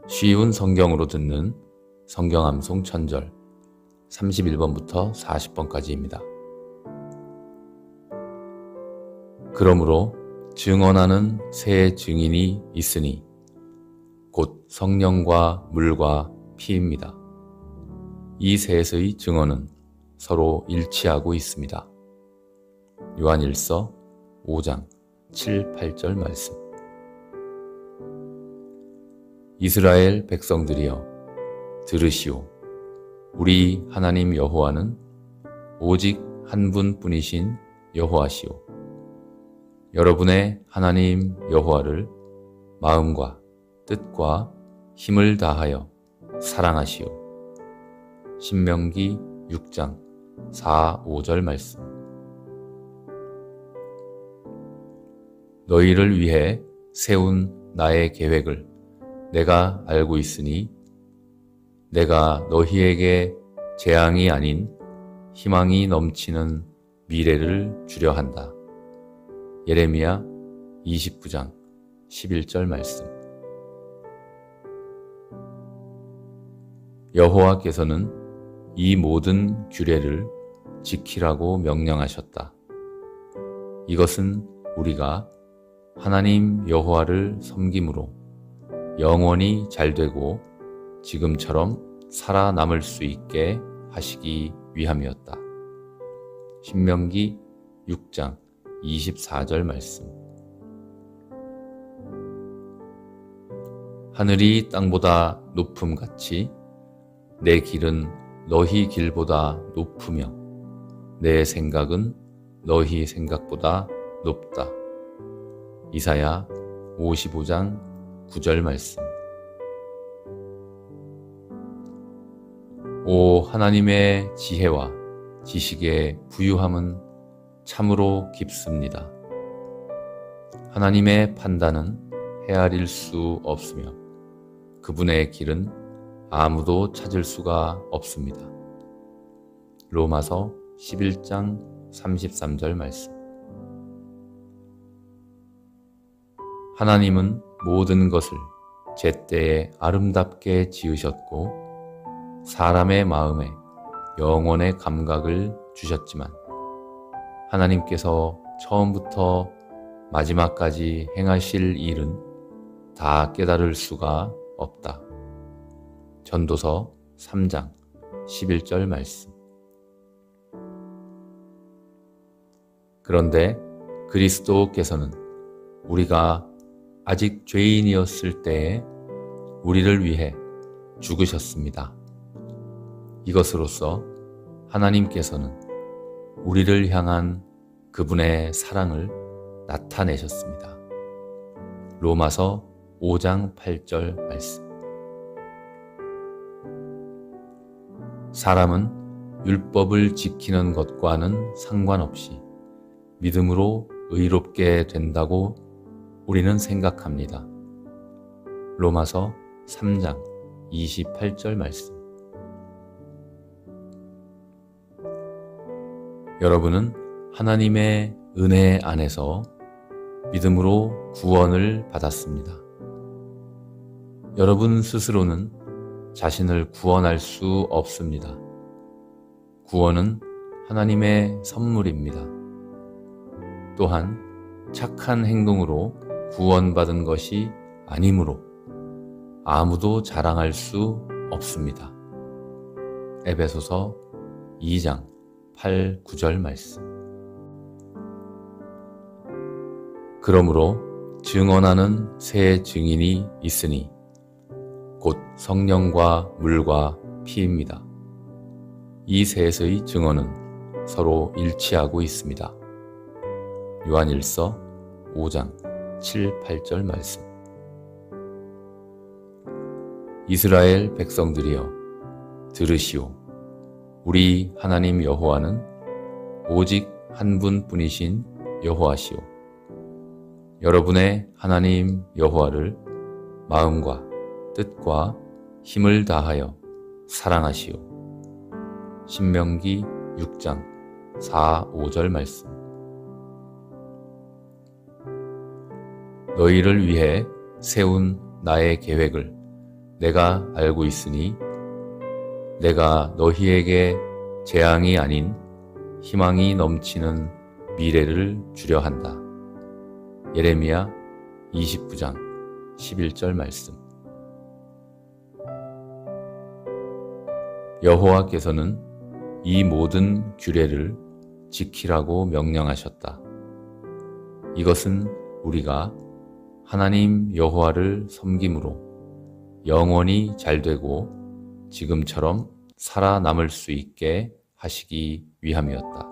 쉬운 성경으로 듣는 성경암송 천절 31번부터 40번까지입니다. 그러므로 증언하는 새 증인이 있으니 곧 성령과 물과 피입니다. 이 셋의 증언은 서로 일치하고 있습니다. 요한일서 5장 7, 8절 말씀. 이스라엘 백성들이여 들으시오. 우리 하나님 여호와는 오직 한 분뿐이신 여호와시오. 여러분의 하나님 여호와를 마음과 뜻과 힘을 다하여 사랑하시오. 신명기 6장 4, 5절 말씀. 너희를 위해 세운 나의 계획을 내가 알고 있으니 내가 너희에게 재앙이 아닌 희망이 넘치는 미래를 주려 한다. 예레미야 29장 11절 말씀. 여호와께서는 이 모든 규례를 지키라고 명령하셨다. 이것은 우리가 하나님 여호와를 섬김으로 영원히 잘되고 지금처럼 살아남을 수 있게 하시기 위함이었다. 신명기 6장 24절 말씀. 하늘이 땅보다 높음같이 내 길은 너희 길보다 높으며 내 생각은 너희 생각보다 높다. 이사야 55장 9절 말씀. 오 하나님의 지혜와 지식의 부유함은 참으로 깊습니다. 하나님의 판단은 헤아릴 수 없으며 그분의 길은 아무도 찾을 수가 없습니다. 로마서 11장 33절 말씀. 하나님은 모든 것을 제때에 아름답게 지으셨고 사람의 마음에 영혼의 감각을 주셨지만 하나님께서 처음부터 마지막까지 행하실 일은 다 깨달을 수가 없다. 전도서 3장 11절 말씀. 그런데 그리스도께서는 우리가 아직 죄인이었을 때에 우리를 위해 죽으셨습니다. 이것으로써 하나님께서는 우리를 향한 그분의 사랑을 나타내셨습니다. 로마서 5장 8절 말씀. 사람은 율법을 지키는 것과는 상관없이 믿음으로 의롭게 된다고 우리는 생각합니다. 로마서 3장 28절 말씀. 여러분은 하나님의 은혜 안에서 믿음으로 구원을 받았습니다. 여러분 스스로는 자신을 구원할 수 없습니다. 구원은 하나님의 선물입니다. 또한 착한 행동으로 구원받은 것이 아니므로 아무도 자랑할 수 없습니다. 에베소서 2장 8, 9절 말씀. 그러므로 증언하는 새 증인이 있으니 곧 성령과 물과 피입니다. 이 셋의 증언은 서로 일치하고 있습니다. 요한일서 5장 7, 8절 말씀. 이스라엘 백성들이여 들으시오. 우리 하나님 여호와는 오직 한 분뿐이신 여호와시오. 여러분의 하나님 여호와를 마음과 뜻과 힘을 다하여 사랑하시오. 신명기 6장 4, 5절 말씀. 너희를 위해 세운 나의 계획을 내가 알고 있으니 내가 너희에게 재앙이 아닌 희망이 넘치는 미래를 주려 한다. 예레미야 29장 11절 말씀. 여호와께서는 이 모든 규례를 지키라고 명령하셨다. 이것은 우리가 하나님 여호와를 섬김으로 영원히 잘되고 지금처럼 살아남을 수 있게 하시기 위함이었다.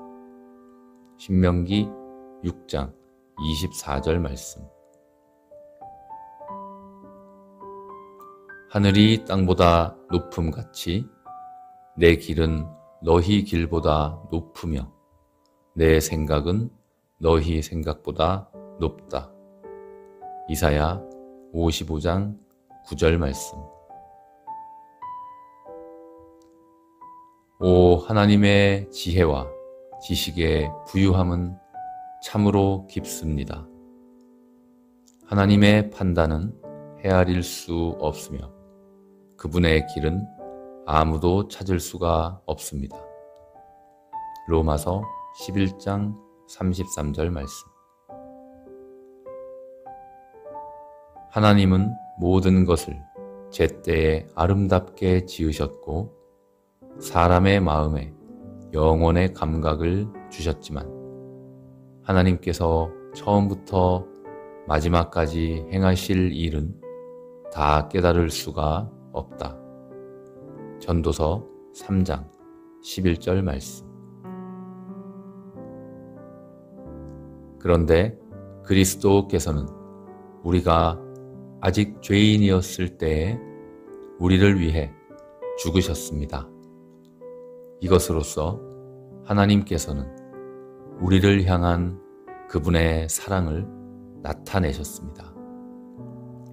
신명기 6장 24절 말씀. 하늘이 땅보다 높음같이 내 길은 너희 길보다 높으며 내 생각은 너희 생각보다 높다. 이사야 55장 9절 말씀. 오 하나님의 지혜와 지식의 부유함은 참으로 깊습니다. 하나님의 판단은 헤아릴 수 없으며 그분의 길은 아무도 찾을 수가 없습니다. 로마서 11장 33절 말씀. 하나님은 모든 것을 제때에 아름답게 지으셨고 사람의 마음에 영혼의 감각을 주셨지만 하나님께서 처음부터 마지막까지 행하실 일은 다 깨달을 수가 없다. 전도서 3장 11절 말씀. 그런데 그리스도께서는 우리가 아직 죄인이었을 때에 우리를 위해 죽으셨습니다. 이것으로써 하나님께서는 우리를 향한 그분의 사랑을 나타내셨습니다.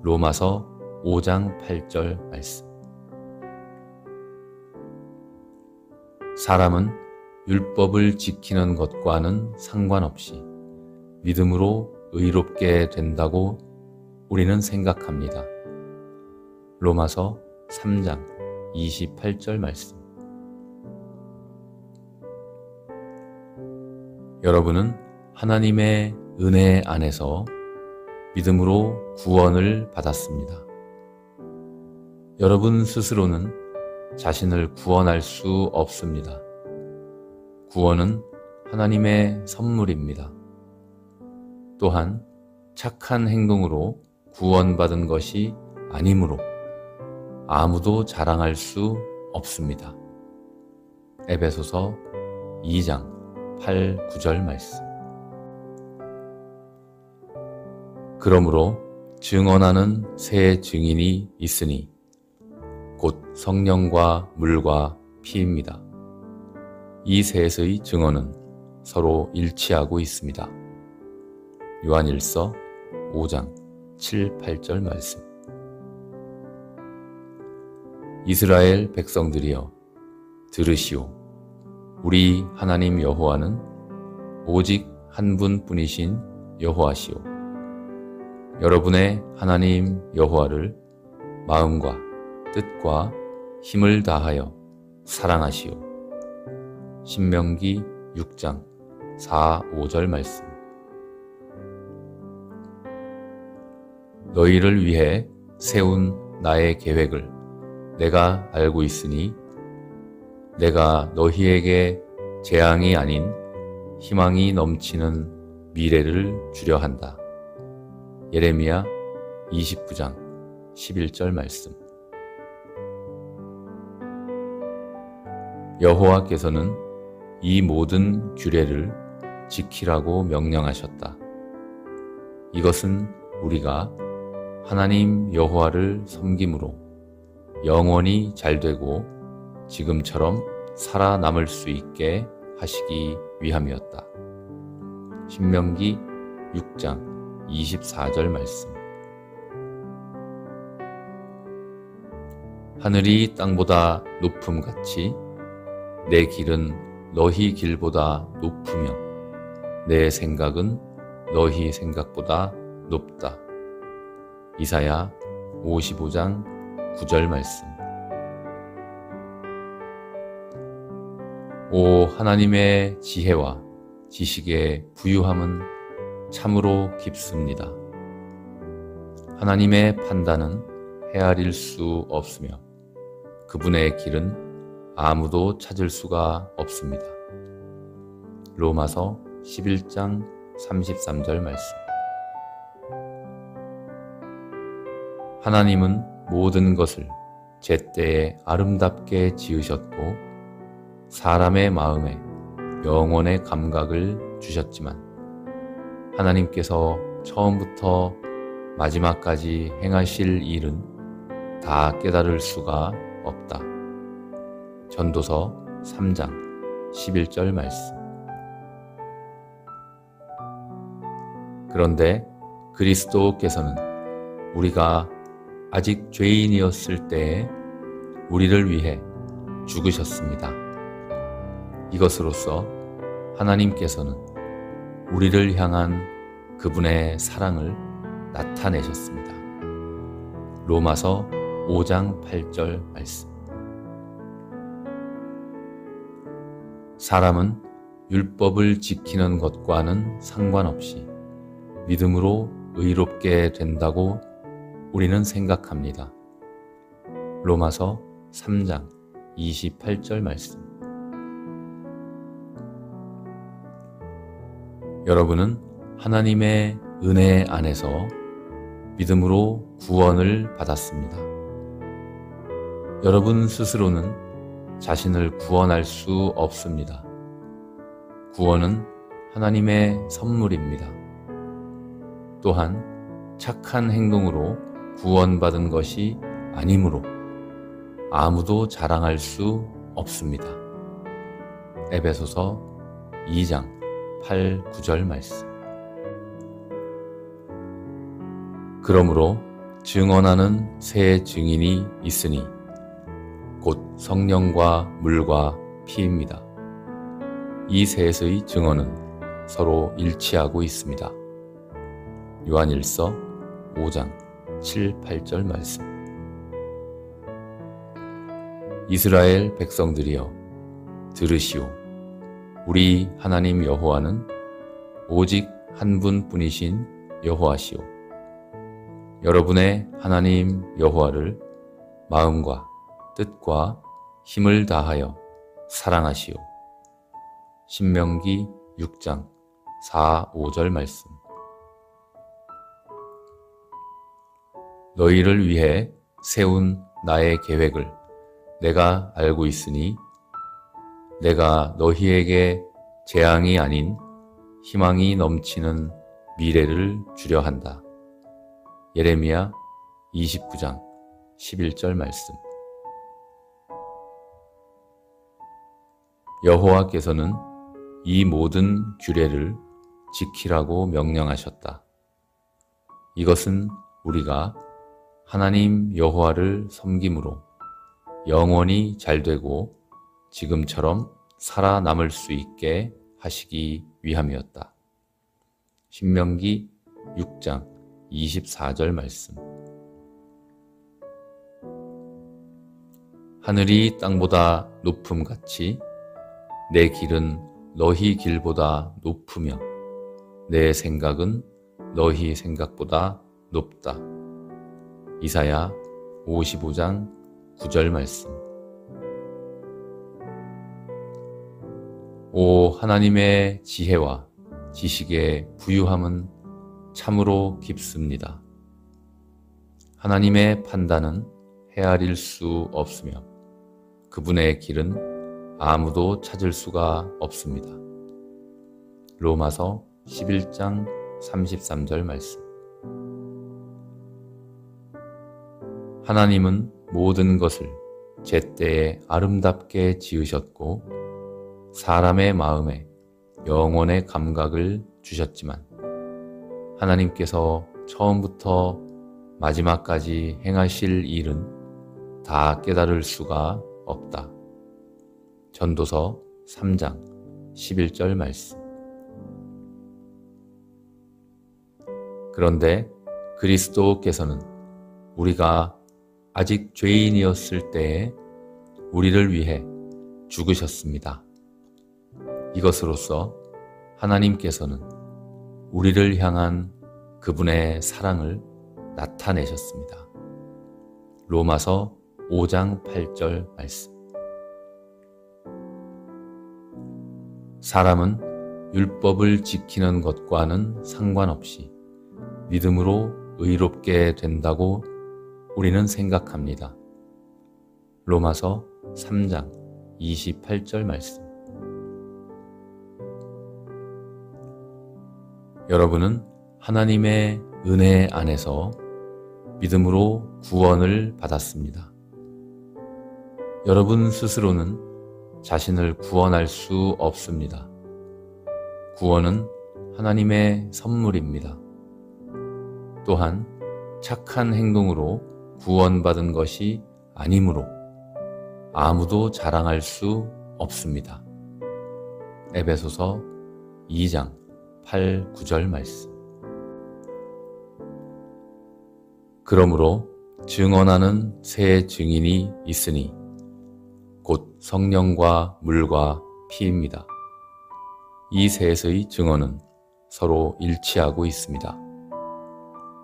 로마서 5장 8절 말씀. 사람은 율법을 지키는 것과는 상관없이 믿음으로 의롭게 된다고 우리는 생각합니다. 로마서 3장 28절 말씀. 여러분은 하나님의 은혜 안에서 믿음으로 구원을 받았습니다. 여러분 스스로는 자신을 구원할 수 없습니다. 구원은 하나님의 선물입니다. 또한 착한 행동으로 구원받은 것이 아니므로 아무도 자랑할 수 없습니다. 에베소서 2장 8, 9절 말씀. 그러므로 증언하는 새 증인이 있으니 곧 성령과 물과 피입니다. 이 셋의 증언은 서로 일치하고 있습니다. 요한일서 5장 7, 8절 말씀. 이스라엘 백성들이여 들으시오. 우리 하나님 여호와는 오직 한 분뿐이신 여호와시오. 여러분의 하나님 여호와를 마음과 뜻과 힘을 다하여 사랑하시오. 신명기 6장 4, 5절 말씀. 너희를 위해 세운 나의 계획을 내가 알고 있으니 내가 너희에게 재앙이 아닌 희망이 넘치는 미래를 주려 한다. 예레미야 29장 11절 말씀. 여호와께서는 이 모든 규례를 지키라고 명령하셨다. 이것은 우리가 하나님 여호와를 섬김으로 영원히 잘되고 지금처럼 살아남을 수 있게 하시기 위함이었다. 신명기 6장 24절 말씀. 하늘이 땅보다 높음같이 내 길은 너희 길보다 높으며 내 생각은 너희 생각보다 높다. 이사야 55장 9절 말씀. 오 하나님의 지혜와 지식의 부유함은 참으로 깊습니다. 하나님의 판단은 헤아릴 수 없으며 그분의 길은 아무도 찾을 수가 없습니다. 로마서 11장 33절 말씀. 하나님은 모든 것을 제때에 아름답게 지으셨고 사람의 마음에 영혼의 감각을 주셨지만 하나님께서 처음부터 마지막까지 행하실 일은 다 깨달을 수가 없다. 전도서 3장 11절 말씀. 그런데 그리스도께서는 우리가 아직 죄인이었을 때에 우리를 위해 죽으셨습니다. 이것으로써 하나님께서는 우리를 향한 그분의 사랑을 나타내셨습니다. 로마서 5장 8절 말씀. 사람은 율법을 지키는 것과는 상관없이 믿음으로 의롭게 된다고 우리는 생각합니다. 로마서 3장 28절 말씀. 여러분은 하나님의 은혜 안에서 믿음으로 구원을 받았습니다. 여러분 스스로는 자신을 구원할 수 없습니다. 구원은 하나님의 선물입니다. 또한 착한 행동으로 구원받은 것이 아니므로 아무도 자랑할 수 없습니다. 에베소서 2장 8, 9절 말씀. 그러므로 증언하는 새 증인이 있으니 곧 성령과 물과 피입니다. 이 셋의 증언은 서로 일치하고 있습니다. 요한일서 5장 7, 8절 말씀. 이스라엘 백성들이여 들으시오. 우리 하나님 여호와는 오직 한 분뿐이신 여호와시오. 여러분의 하나님 여호와를 마음과 뜻과 힘을 다하여 사랑하시오. 신명기 6장 4, 5절 말씀. 너희를 위해 세운 나의 계획을 내가 알고 있으니 내가 너희에게 재앙이 아닌 희망이 넘치는 미래를 주려 한다. 예레미야 29장 11절 말씀. 여호와께서는 이 모든 규례를 지키라고 명령하셨다. 이것은 우리가 하나님 여호와를 섬김으로 영원히 잘되고 지금처럼 살아남을 수 있게 하시기 위함이었다. 신명기 6장 24절 말씀. 하늘이 땅보다 높음같이 내 길은 너희 길보다 높으며 내 생각은 너희 생각보다 높다. 이사야 55장 9절 말씀. 오 하나님의 지혜와 지식의 부유함은 참으로 깊습니다. 하나님의 판단은 헤아릴 수 없으며 그분의 길은 아무도 찾을 수가 없습니다. 로마서 11장 33절 말씀. 하나님은 모든 것을 제때에 아름답게 지으셨고 사람의 마음에 영혼의 감각을 주셨지만 하나님께서 처음부터 마지막까지 행하실 일은 다 깨달을 수가 없다. 전도서 3장 11절 말씀. 그런데 그리스도께서는 우리가 아직 죄인이었을 때에 우리를 위해 죽으셨습니다. 이것으로써 하나님께서는 우리를 향한 그분의 사랑을 나타내셨습니다. 로마서 5장 8절 말씀. 사람은 율법을 지키는 것과는 상관없이 믿음으로 의롭게 된다고 우리는 생각합니다. 로마서 3장 28절 말씀. 여러분은 하나님의 은혜 안에서 믿음으로 구원을 받았습니다. 여러분 스스로는 자신을 구원할 수 없습니다. 구원은 하나님의 선물입니다. 또한 착한 행동으로 구원받은 것이 아니므로 아무도 자랑할 수 없습니다. 에베소서 2장 8, 9절 말씀. 그러므로 증언하는 새 증인이 있으니 곧 성령과 물과 피입니다. 이 셋의 증언은 서로 일치하고 있습니다.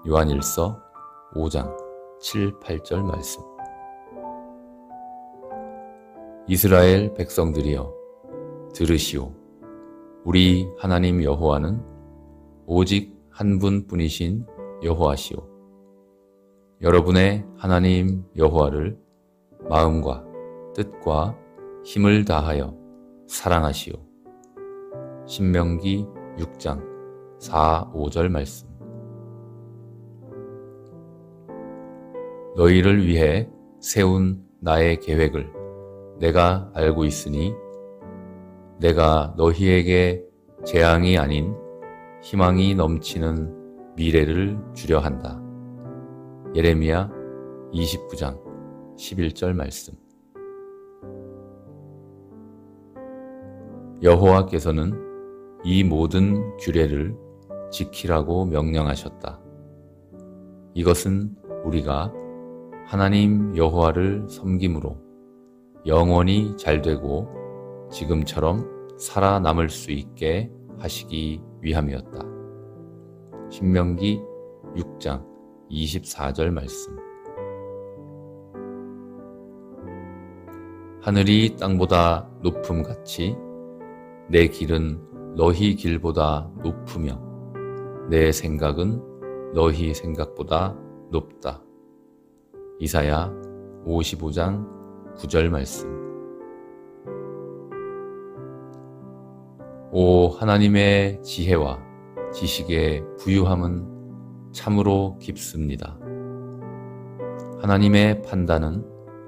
요한일서 5장 7, 8절 말씀. 이스라엘 백성들이여 들으시오. 우리 하나님 여호와는 오직 한 분뿐이신 여호와시오. 여러분의 하나님 여호와를 마음과 뜻과 힘을 다하여 사랑하시오. 신명기 6장 4, 5절 말씀. 너희를 위해 세운 나의 계획을 내가 알고 있으니 내가 너희에게 재앙이 아닌 희망이 넘치는 미래를 주려 한다. 예레미야 29장 11절 말씀. 여호와께서는 이 모든 규례를 지키라고 명령하셨다. 이것은 우리가 하나님 여호와를 섬김으로 영원히 잘되고 지금처럼 살아남을 수 있게 하시기 위함이었다. 신명기 6장 24절 말씀. 하늘이 땅보다 높음같이 내 길은 너희 길보다 높으며 내 생각은 너희 생각보다 높다. 이사야 55장 9절 말씀. 오 하나님의 지혜와 지식의 부유함은 참으로 깊습니다. 하나님의 판단은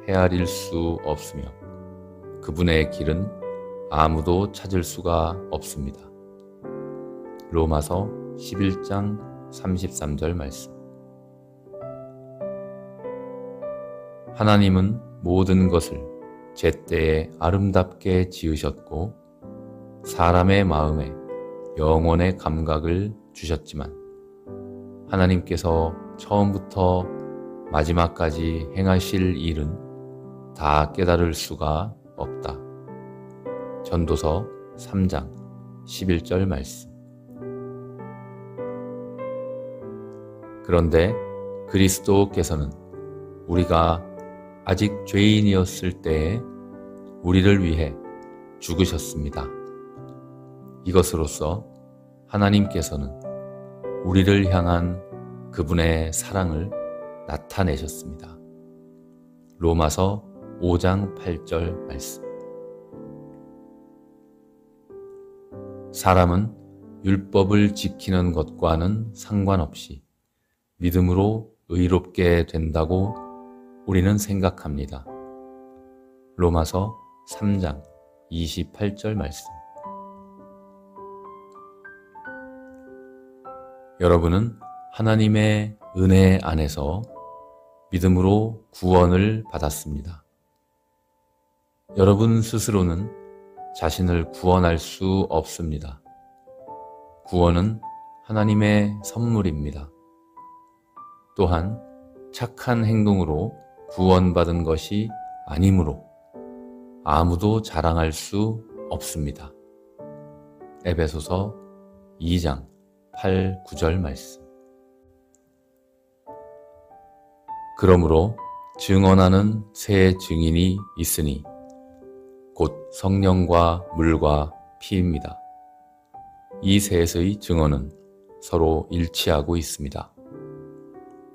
헤아릴 수 없으며 그분의 길은 아무도 찾을 수가 없습니다. 로마서 11장 33절 말씀. 하나님은 모든 것을 제때에 아름답게 지으셨고 사람의 마음에 영혼의 감각을 주셨지만 하나님께서 처음부터 마지막까지 행하실 일은 다 깨달을 수가 없다. 전도서 3장 11절 말씀. 그런데 그리스도께서는 우리가 아직 죄인이었을 때에 우리를 위해 죽으셨습니다. 이것으로써 하나님께서는 우리를 향한 그분의 사랑을 나타내셨습니다. 로마서 5장 8절 말씀. 사람은 율법을 지키는 것과는 상관없이 믿음으로 의롭게 된다고 우리는 생각합니다. 로마서 3장 28절 말씀. 여러분은 하나님의 은혜 안에서 믿음으로 구원을 받았습니다. 여러분 스스로는 자신을 구원할 수 없습니다. 구원은 하나님의 선물입니다. 또한 착한 행동으로 구원받은 것이 아니므로 아무도 자랑할 수 없습니다. 에베소서 2장 8, 9절 말씀. 그러므로 증언하는 새 증인이 있으니 곧 성령과 물과 피입니다. 이 셋의 증언은 서로 일치하고 있습니다.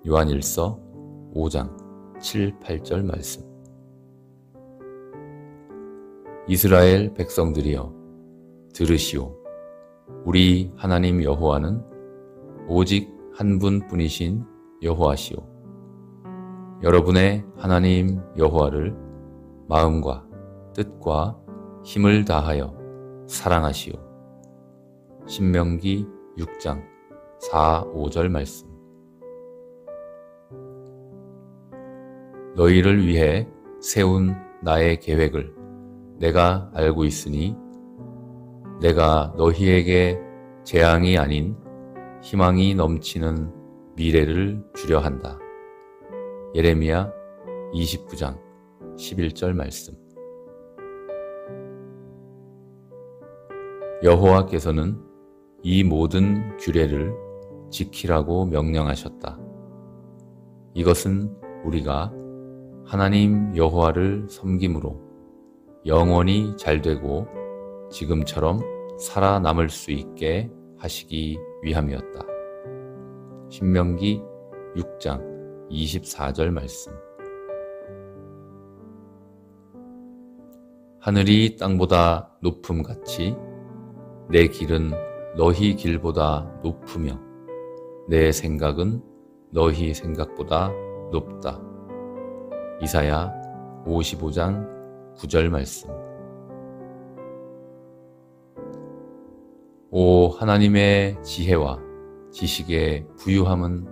요한일서 5장 7, 8절 말씀. 이스라엘 백성들이여 들으시오. 우리 하나님 여호와는 오직 한 분뿐이신 여호와시오. 여러분의 하나님 여호와를 마음과 뜻과 힘을 다하여 사랑하시오. 신명기 6장 4, 5절 말씀. 너희를 위해 세운 나의 계획을 내가 알고 있으니 내가 너희에게 재앙이 아닌 희망이 넘치는 미래를 주려 한다. 예레미야 29장 11절 말씀. 여호와께서는 이 모든 규례를 지키라고 명령하셨다. 이것은 우리가 하나님 여호와를 섬김으로 영원히 잘되고 지금처럼 살아남을 수 있게 하시기 위함이었다. 신명기 6장 24절 말씀. 하늘이 땅보다 높음같이 내 길은 너희 길보다 높으며 내 생각은 너희 생각보다 높다. 이사야 55장 9절 말씀. 오 하나님의 지혜와 지식의 부유함은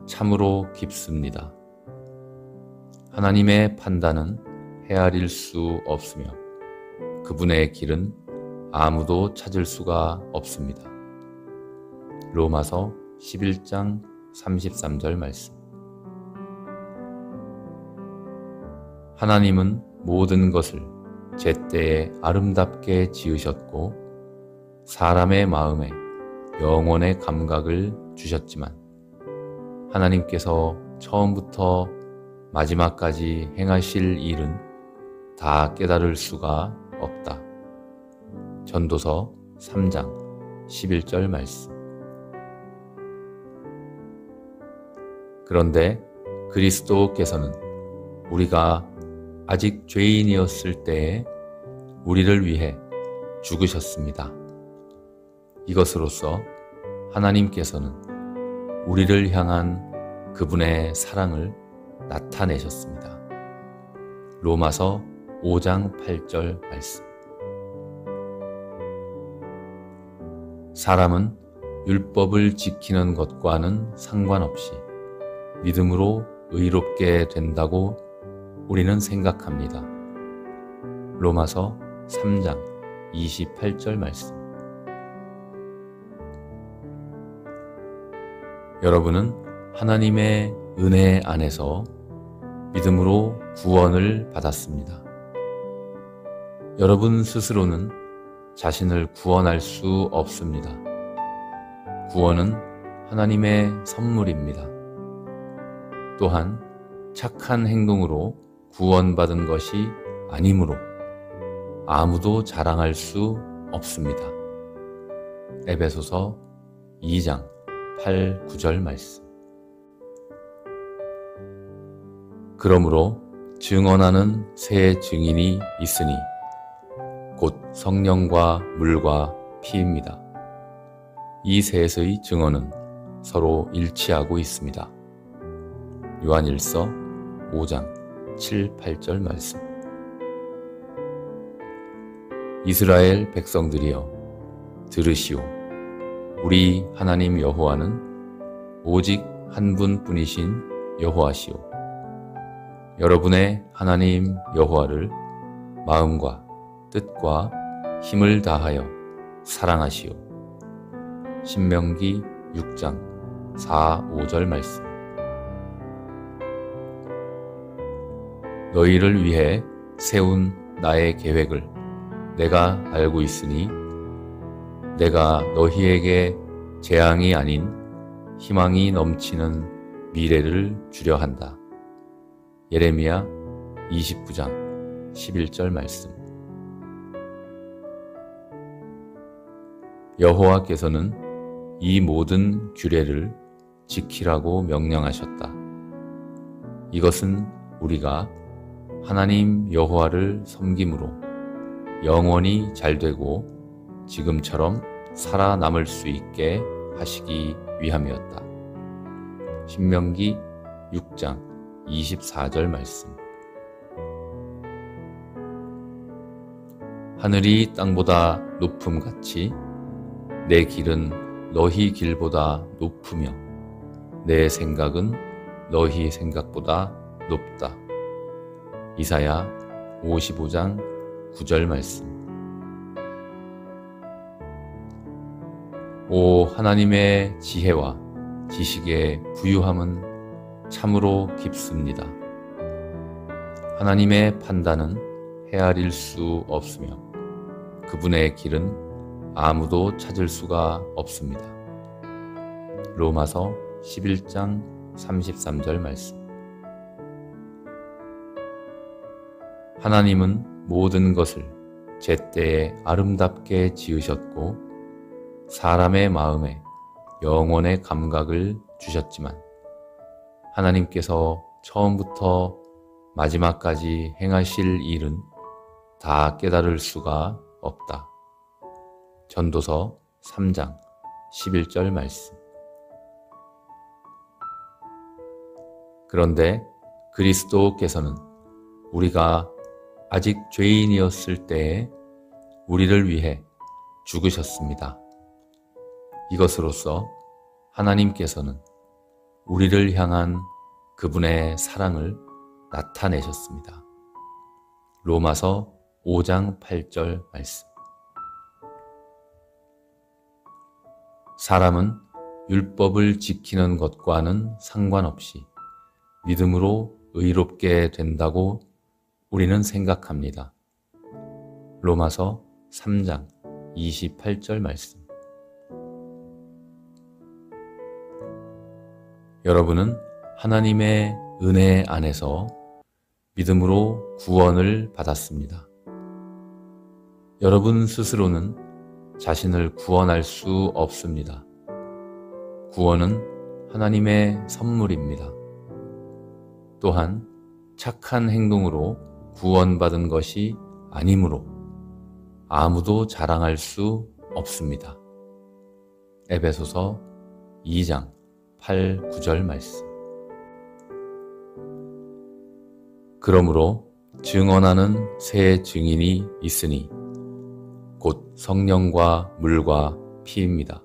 참으로 깊습니다. 하나님의 판단은 헤아릴 수 없으며 그분의 길은 아무도 찾을 수가 없습니다. 로마서 11장 33절 말씀. 하나님은 모든 것을 제때에 아름답게 지으셨고 사람의 마음에 영혼의 감각을 주셨지만 하나님께서 처음부터 마지막까지 행하실 일은 다 깨달을 수가 없다. 전도서 3장 11절 말씀. 그런데 그리스도께서는 우리가 아직 죄인이었을 때에 우리를 위해 죽으셨습니다. 이것으로써 하나님께서는 우리를 향한 그분의 사랑을 나타내셨습니다. 로마서 5장 8절 말씀. 사람은 율법을 지키는 것과는 상관없이 믿음으로 의롭게 된다고 우리는 생각합니다. 로마서 3장 28절 말씀. 여러분은 하나님의 은혜 안에서 믿음으로 구원을 받았습니다. 여러분 스스로는 자신을 구원할 수 없습니다. 구원은 하나님의 선물입니다. 또한 착한 행동으로 구원받은 것이 아니므로 아무도 자랑할 수 없습니다. 에베소서 2장 8, 9절 말씀. 그러므로 증언하는 새 증인이 있으니 곧 성령과 물과 피입니다. 이 셋의 증언은 서로 일치하고 있습니다. 요한일서 5장 7, 8절 말씀. 이스라엘 백성들이여 들으시오. 우리 하나님 여호와는 오직 한 분뿐이신 여호와시오. 여러분의 하나님 여호와를 마음과 뜻과 힘을 다하여 사랑하시오. 신명기 6장 4, 5절 말씀. 너희를 위해 세운 나의 계획을 내가 알고 있으니 내가 너희에게 재앙이 아닌 희망이 넘치는 미래를 주려 한다. 예레미야 29장 11절 말씀. 여호와께서는 이 모든 규례를 지키라고 명령하셨다. 이것은 우리가 하나님 여호와를 섬김으로 영원히 잘되고 지금처럼 살아남을 수 있게 하시기 위함이었다. 신명기 6장 24절 말씀. 하늘이 땅보다 높음같이 내 길은 너희 길보다 높으며 내 생각은 너희 생각보다 높다. 이사야 55장 9절 말씀. 오 하나님의 지혜와 지식의 부유함은 참으로 깊습니다. 하나님의 판단은 헤아릴 수 없으며 그분의 길은 아무도 찾을 수가 없습니다. 로마서 11장 33절 말씀. 하나님은 모든 것을 제때에 아름답게 지으셨고 사람의 마음에 영혼의 감각을 주셨지만 하나님께서 처음부터 마지막까지 행하실 일은 다 깨달을 수가 없다. 전도서 3장 11절 말씀. 그런데 그리스도께서는 우리가 아직 죄인이었을 때에 우리를 위해 죽으셨습니다. 이것으로써 하나님께서는 우리를 향한 그분의 사랑을 나타내셨습니다. 로마서 5장 8절 말씀. 사람은 율법을 지키는 것과는 상관없이 믿음으로 의롭게 된다고 우리는 생각합니다. 로마서 3장 28절 말씀. 여러분은 하나님의 은혜 안에서 믿음으로 구원을 받았습니다. 여러분 스스로는 자신을 구원할 수 없습니다. 구원은 하나님의 선물입니다. 또한 착한 행동으로 구원받은 것이 아니므로 아무도 자랑할 수 없습니다. 에베소서 2장 8, 9절 말씀. 그러므로 증언하는 새 증인이 있으니 곧 성령과 물과 피입니다.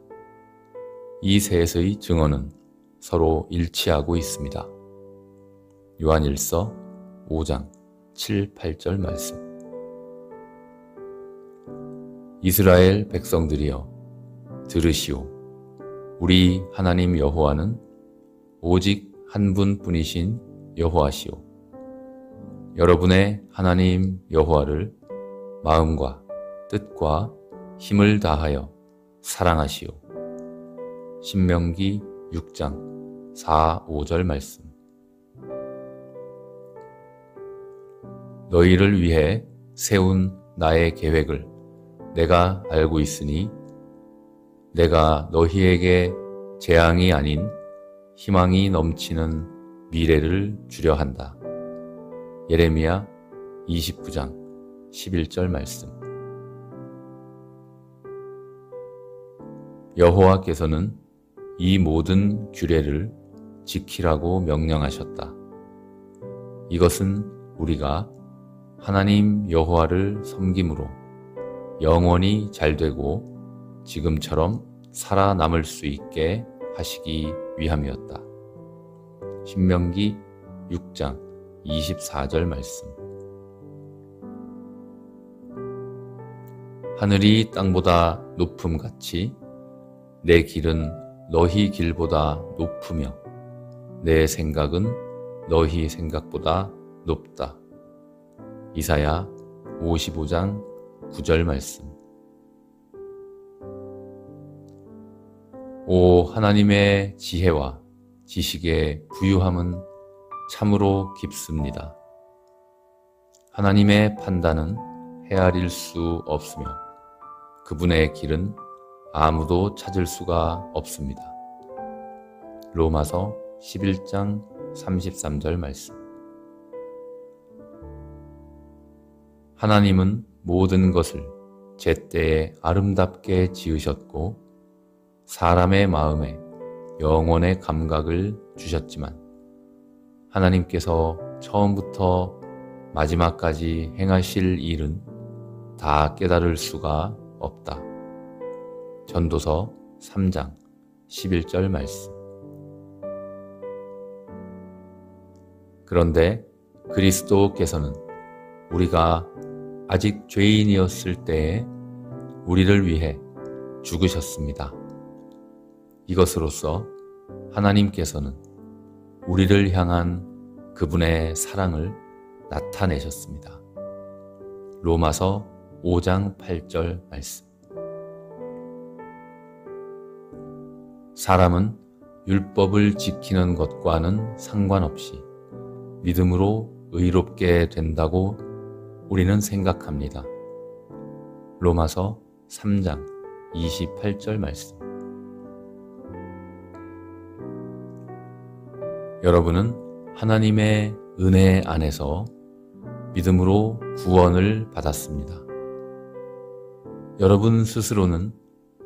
이 셋의 증언은 서로 일치하고 있습니다. 요한일서 5장 7, 8절 말씀. 이스라엘 백성들이여 들으시오. 우리 하나님 여호와는 오직 한 분뿐이신 여호와시오. 여러분의 하나님 여호와를 마음과 뜻과 힘을 다하여 사랑하시오. 신명기 6장 4, 5절 말씀. 너희를 위해 세운 나의 계획을 내가 알고 있으니 내가 너희에게 재앙이 아닌 희망이 넘치는 미래를 주려 한다. 예레미야 29장 11절 말씀. 여호와께서는 이 모든 규례를 지키라고 명령하셨다. 이것은 우리가 하나님 여호와를 섬김으로 영원히 잘되고 지금처럼 살아남을 수 있게 하시기 위함이었다. 신명기 6장 24절 말씀. 하늘이 땅보다 높음같이 내 길은 너희 길보다 높으며 내 생각은 너희 생각보다 높다. 이사야 55장 9절 말씀. 오 하나님의 지혜와 지식의 부유함은 참으로 깊습니다. 하나님의 판단은 헤아릴 수 없으며 그분의 길은 아무도 찾을 수가 없습니다. 로마서 11장 33절 말씀. 하나님은 모든 것을 제때에 아름답게 지으셨고 사람의 마음에 영원의 감각을 주셨지만 하나님께서 처음부터 마지막까지 행하실 일은 다 깨달을 수가 없다. 전도서 3장 11절 말씀. 그런데 그리스도께서는 우리가 아직 죄인이었을 때에 우리를 위해 죽으셨습니다. 이것으로써 하나님께서는 우리를 향한 그분의 사랑을 나타내셨습니다. 로마서 5장 8절 말씀. 사람은 율법을 지키는 것과는 상관없이 믿음으로 의롭게 된다고 우리는 생각합니다. 로마서 3장 28절 말씀. 여러분은 하나님의 은혜 안에서 믿음으로 구원을 받았습니다. 여러분 스스로는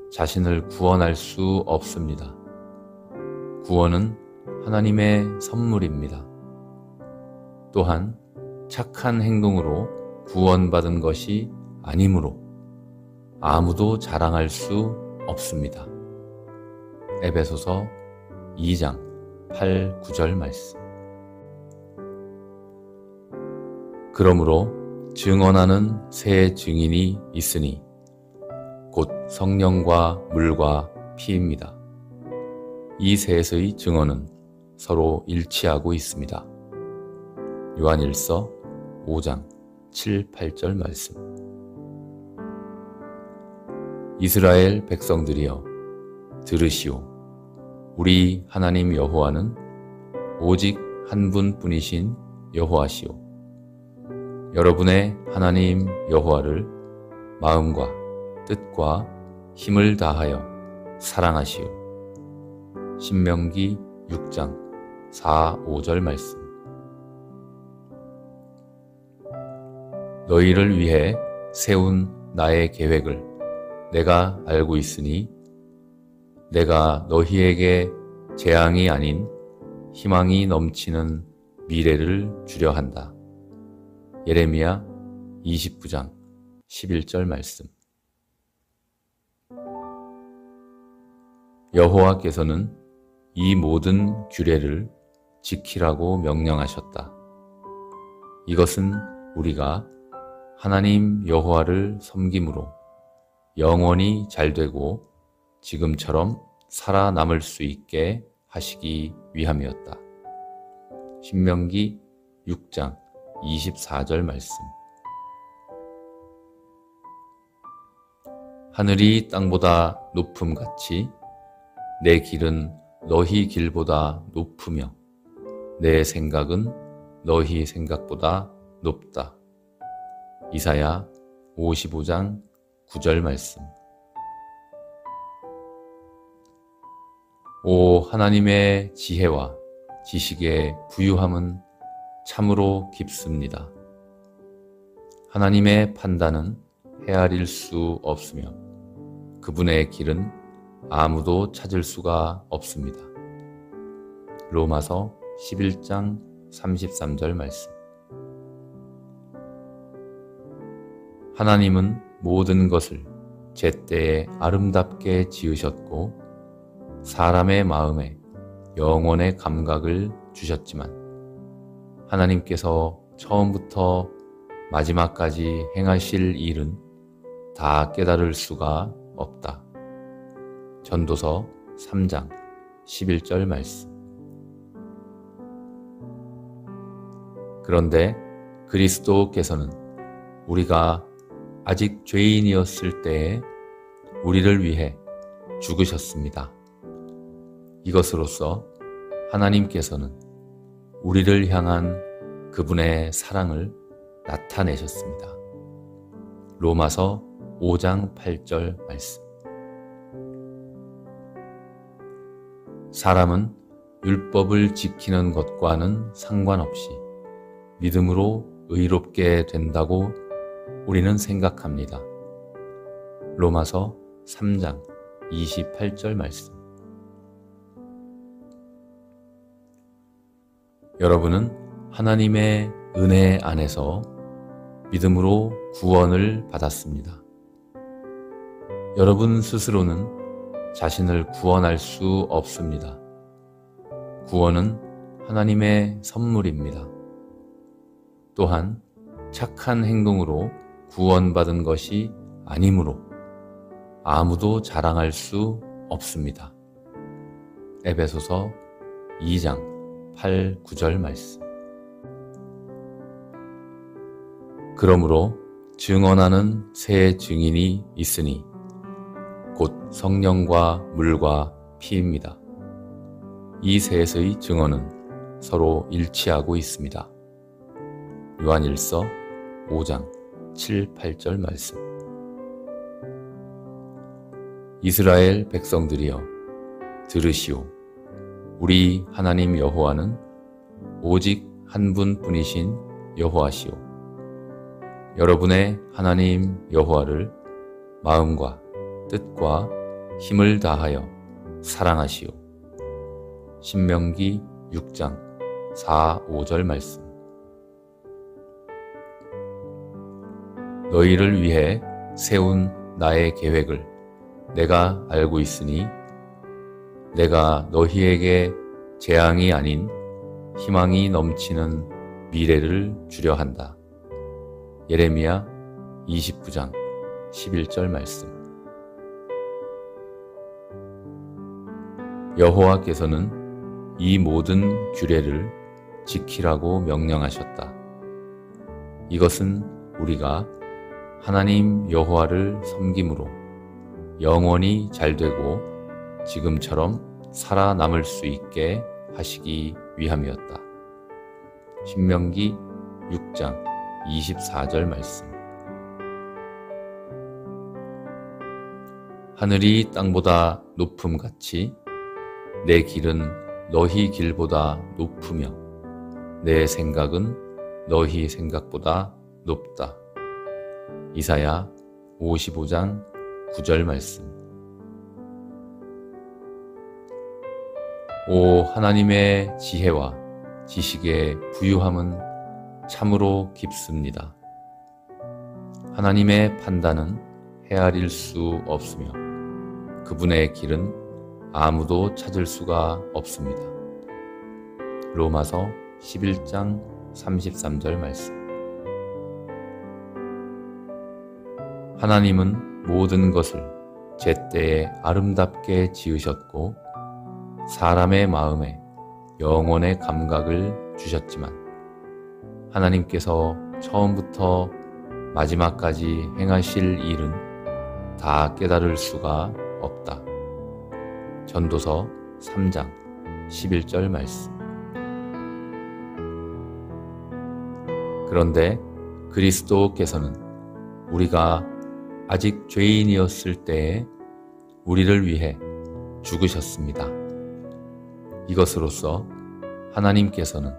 자신을 구원할 수 없습니다. 구원은 하나님의 선물입니다. 또한 착한 행동으로 구원받은 것이 아니므로 아무도 자랑할 수 없습니다. 에베소서 2장 8, 9절 말씀. 그러므로 증언하는 새 증인이 있으니 곧 성령과 물과 피입니다. 이 셋의 증언은 서로 일치하고 있습니다. 요한일서 5장 7, 8절 말씀. 이스라엘 백성들이여 들으시오. 우리 하나님 여호와는 오직 한 분뿐이신 여호와시오. 여러분의 하나님 여호와를 마음과 뜻과 힘을 다하여 사랑하시오. 신명기 6장 4, 5절 말씀. 너희를 위해 세운 나의 계획을 내가 알고 있으니 내가 너희에게 재앙이 아닌 희망이 넘치는 미래를 주려 한다. 예레미야 29장 11절 말씀. 여호와께서는 이 모든 규례를 지키라고 명령하셨다. 이것은 우리가 하나님 여호와를 섬김으로 영원히 잘되고 지금처럼 살아남을 수 있게 하시기 위함이었다. 신명기 6장 24절 말씀. 하늘이 땅보다 높음같이 내 길은 너희 길보다 높으며 내 생각은 너희 생각보다 높다. 이사야 55장 9절 말씀. 오 하나님의 지혜와 지식의 부유함은 참으로 깊습니다. 하나님의 판단은 헤아릴 수 없으며 그분의 길은 아무도 찾을 수가 없습니다. 로마서 11장 33절 말씀. 하나님은 모든 것을 제때에 아름답게 지으셨고 사람의 마음에 영원의 감각을 주셨지만 하나님께서 처음부터 마지막까지 행하실 일은 다 깨달을 수가 없다. 전도서 3장 11절 말씀. 그런데 그리스도께서는 우리가 아직 죄인이었을 때에 우리를 위해 죽으셨습니다. 이것으로써 하나님께서는 우리를 향한 그분의 사랑을 나타내셨습니다. 로마서 5장 8절 말씀. 사람은 율법을 지키는 것과는 상관없이 믿음으로 의롭게 된다고 우리는 생각합니다. 로마서 3장 28절 말씀. 여러분은 하나님의 은혜 안에서 믿음으로 구원을 받았습니다. 여러분 스스로는 자신을 구원할 수 없습니다. 구원은 하나님의 선물입니다. 또한 착한 행동으로 구원받은 것이 아니므로 아무도 자랑할 수 없습니다. 에베소서 2장 8, 9절 말씀. 그러므로 증언하는 새 증인이 있으니 곧 성령과 물과 피입니다. 이 셋의 증언은 서로 일치하고 있습니다. 요한일서 5장 7, 8절 말씀. 이스라엘 백성들이여 들으시오. 우리 하나님 여호와는 오직 한 분뿐이신 여호와시오. 여러분의 하나님 여호와를 마음과 뜻과 힘을 다하여 사랑하시오. 신명기 6장 4, 5절 말씀. 너희를 위해 세운 나의 계획을 내가 알고 있으니 내가 너희에게 재앙이 아닌 희망이 넘치는 미래를 주려 한다. 예레미야 29장 11절 말씀. 여호와께서는 이 모든 규례를 지키라고 명령하셨다. 이것은 우리가 하나님 여호와를 섬김으로 영원히 잘되고 지금처럼 살아남을 수 있게 하시기 위함이었다. 신명기 6장 24절 말씀. 하늘이 땅보다 높음같이 내 길은 너희 길보다 높으며 내 생각은 너희 생각보다 높다. 이사야 55장 9절 말씀. 오 하나님의 지혜와 지식의 부유함은 참으로 깊습니다. 하나님의 판단은 헤아릴 수 없으며 그분의 길은 아무도 찾을 수가 없습니다. 로마서 11장 33절 말씀. 하나님은 모든 것을 제때에 아름답게 지으셨고 사람의 마음에 영혼의 감각을 주셨지만 하나님께서 처음부터 마지막까지 행하실 일은 다 깨달을 수가 없다. 전도서 3장 11절 말씀. 그런데 그리스도께서는 우리가 아직 죄인이었을 때에 우리를 위해 죽으셨습니다. 이것으로써 하나님께서는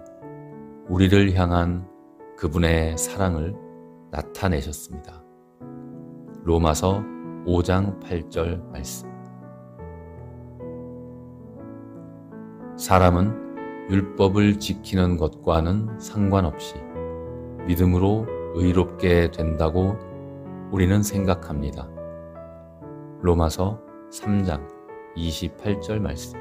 우리를 향한 그분의 사랑을 나타내셨습니다. 로마서 5장 8절 말씀. 사람은 율법을 지키는 것과는 상관없이 믿음으로 의롭게 된다고 우리는 생각합니다. 로마서 3장 28절 말씀.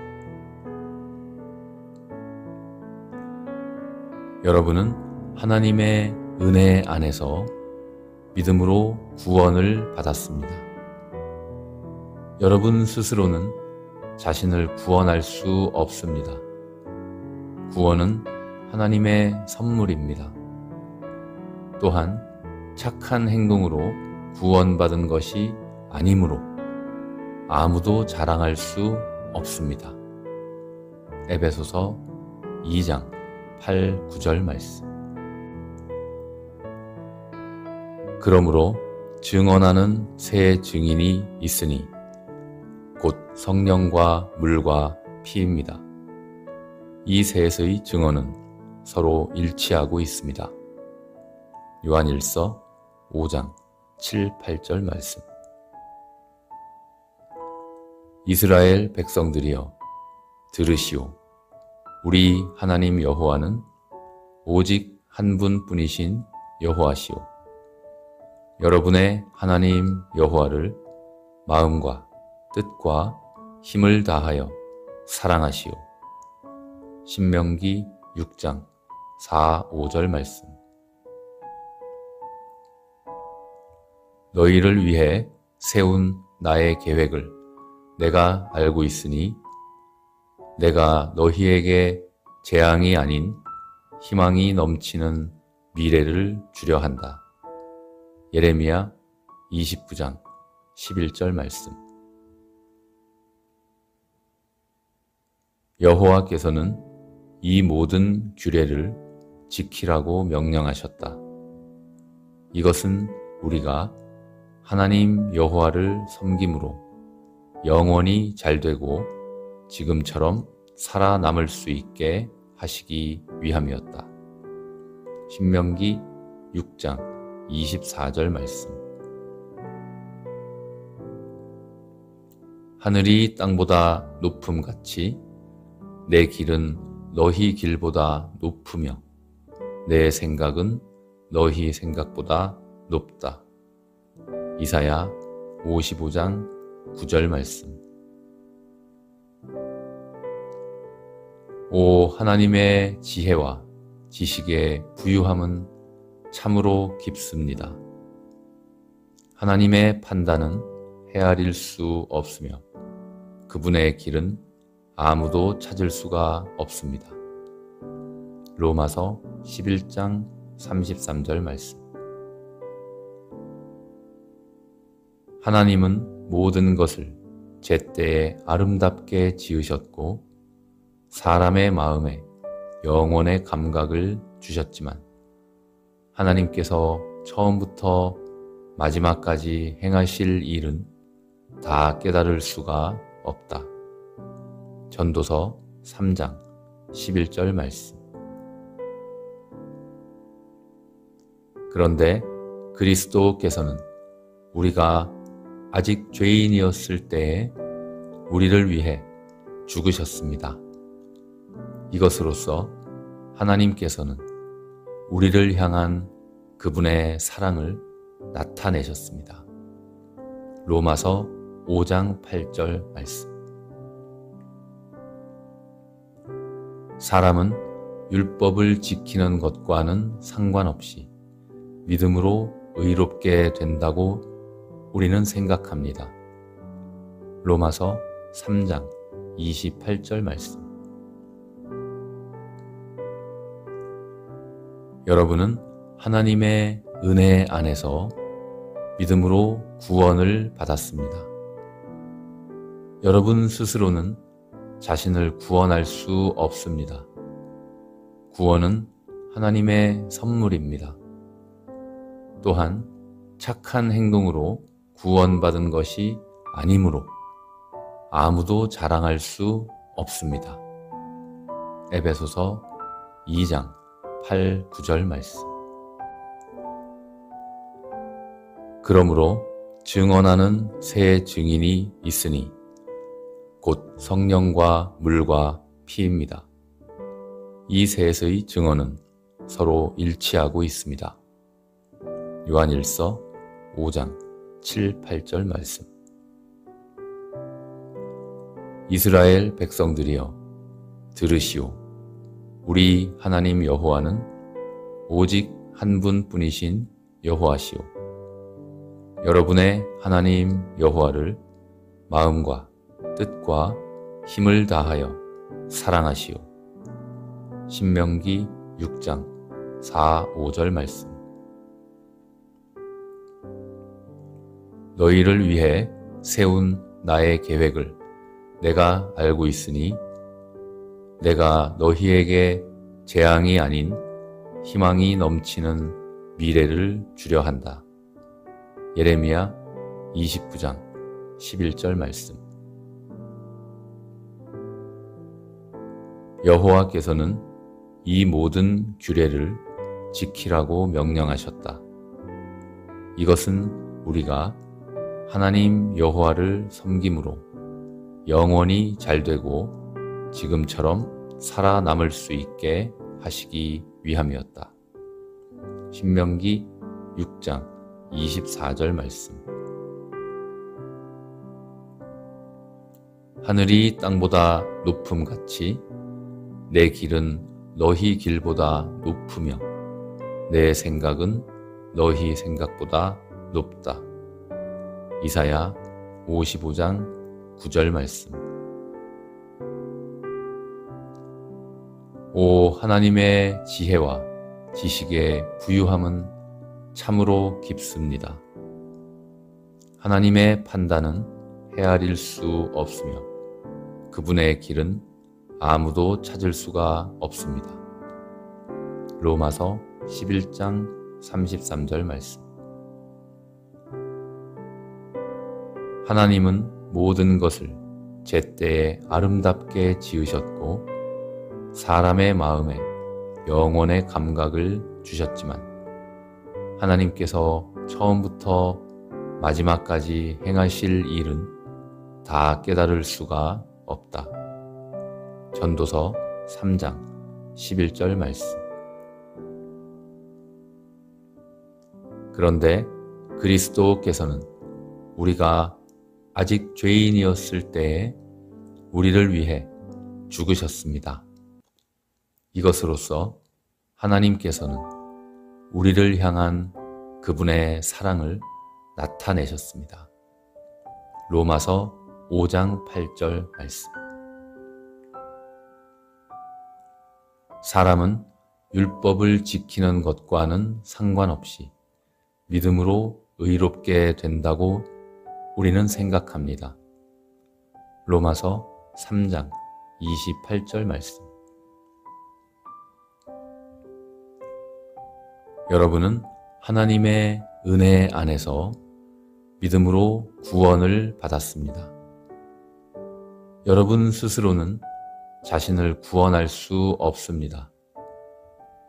여러분은 하나님의 은혜 안에서 믿음으로 구원을 받았습니다. 여러분 스스로는 자신을 구원할 수 없습니다. 구원은 하나님의 선물입니다. 또한 착한 행동으로 구원받은 것이 아니므로 아무도 자랑할 수 없습니다. 에베소서 2장 8, 9절 말씀. 그러므로 증언하는 새 증인이 있으니 곧 성령과 물과 피입니다. 이 셋의 증언은 서로 일치하고 있습니다. 요한일서 5장 7, 8절 말씀. 이스라엘 백성들이여 들으시오. 우리 하나님 여호와는 오직 한 분뿐이신 여호와시오. 여러분의 하나님 여호와를 마음과 뜻과 힘을 다하여 사랑하시오. 신명기 6장 4, 5절 말씀. 너희를 위해 세운 나의 계획을 내가 알고 있으니 내가 너희에게 재앙이 아닌 희망이 넘치는 미래를 주려 한다. 예레미야 29장 11절 말씀. 여호와께서는 이 모든 규례를 지키라고 명령하셨다. 이것은 우리가 하나님 여호와를 섬김으로 영원히 잘되고 지금처럼 살아남을 수 있게 하시기 위함이었다. 신명기 6장 24절 말씀. 하늘이 땅보다 높음같이 내 길은 너희 길보다 높으며 내 생각은 너희 생각보다 높다. 이사야 55장 9절 말씀. 오 하나님의 지혜와 지식의 부유함은 참으로 깊습니다. 하나님의 판단은 헤아릴 수 없으며 그분의 길은 아무도 찾을 수가 없습니다. 로마서 11장 33절 말씀. 하나님은 모든 것을 제때에 아름답게 지으셨고 사람의 마음에 영원의 감각을 주셨지만 하나님께서 처음부터 마지막까지 행하실 일은 다 깨달을 수가 없다. 전도서 3장 11절 말씀. 그런데 그리스도께서는 우리가 아직 죄인이었을 때에 우리를 위해 죽으셨습니다. 이것으로써 하나님께서는 우리를 향한 그분의 사랑을 나타내셨습니다. 로마서 5장 8절 말씀. 사람은 율법을 지키는 것과는 상관없이 믿음으로 의롭게 된다고 우리는 생각합니다. 로마서 3장 28절 말씀. 여러분은 하나님의 은혜 안에서 믿음으로 구원을 받았습니다. 여러분 스스로는 자신을 구원할 수 없습니다. 구원은 하나님의 선물입니다. 또한 착한 행동으로 구원받은 것이 아니므로 아무도 자랑할 수 없습니다. 에베소서 2장 8, 9절 말씀. 그러므로 증언하는 새 증인이 있으니 곧 성령과 물과 피입니다. 이 셋의 증언은 서로 일치하고 있습니다. 요한일서 5장 7, 8절 말씀. 이스라엘 백성들이여 들으시오. 우리 하나님 여호와는 오직 한 분뿐이신 여호와시오. 여러분의 하나님 여호와를 마음과 뜻과 힘을 다하여 사랑하시오. 신명기 6장 4, 5절 말씀. 너희를 위해 세운 나의 계획을 내가 알고 있으니 내가 너희에게 재앙이 아닌 희망이 넘치는 미래를 주려 한다. 예레미야 29장 11절 말씀. 여호와께서는 이 모든 규례를 지키라고 명령하셨다. 이것은 우리가 하나님 여호와를 섬김으로 영원히 잘되고 지금처럼 살아남을 수 있게 하시기 위함이었다. 신명기 6장 24절 말씀. 하늘이 땅보다 높음같이 내 길은 너희 길보다 높으며 내 생각은 너희 생각보다 높다. 이사야 55장 9절 말씀. 오 하나님의 지혜와 지식의 부유함은 참으로 깊습니다. 하나님의 판단은 헤아릴 수 없으며 그분의 길은 아무도 찾을 수가 없습니다. 로마서 11장 33절 말씀. 하나님은 모든 것을 제때에 아름답게 지으셨고 사람의 마음에 영혼의 감각을 주셨지만 하나님께서 처음부터 마지막까지 행하실 일은 다 깨달을 수가 없다. 전도서 3장 11절 말씀. 그런데 그리스도께서는 우리가 아직 죄인이었을 때에 우리를 위해 죽으셨습니다. 이것으로써 하나님께서는 우리를 향한 그분의 사랑을 나타내셨습니다. 로마서 5장 8절 말씀. 사람은 율법을 지키는 것과는 상관없이 믿음으로 의롭게 된다고 우리는 생각합니다. 로마서 3장 28절 말씀. 여러분은 하나님의 은혜 안에서 믿음으로 구원을 받았습니다. 여러분 스스로는 자신을 구원할 수 없습니다.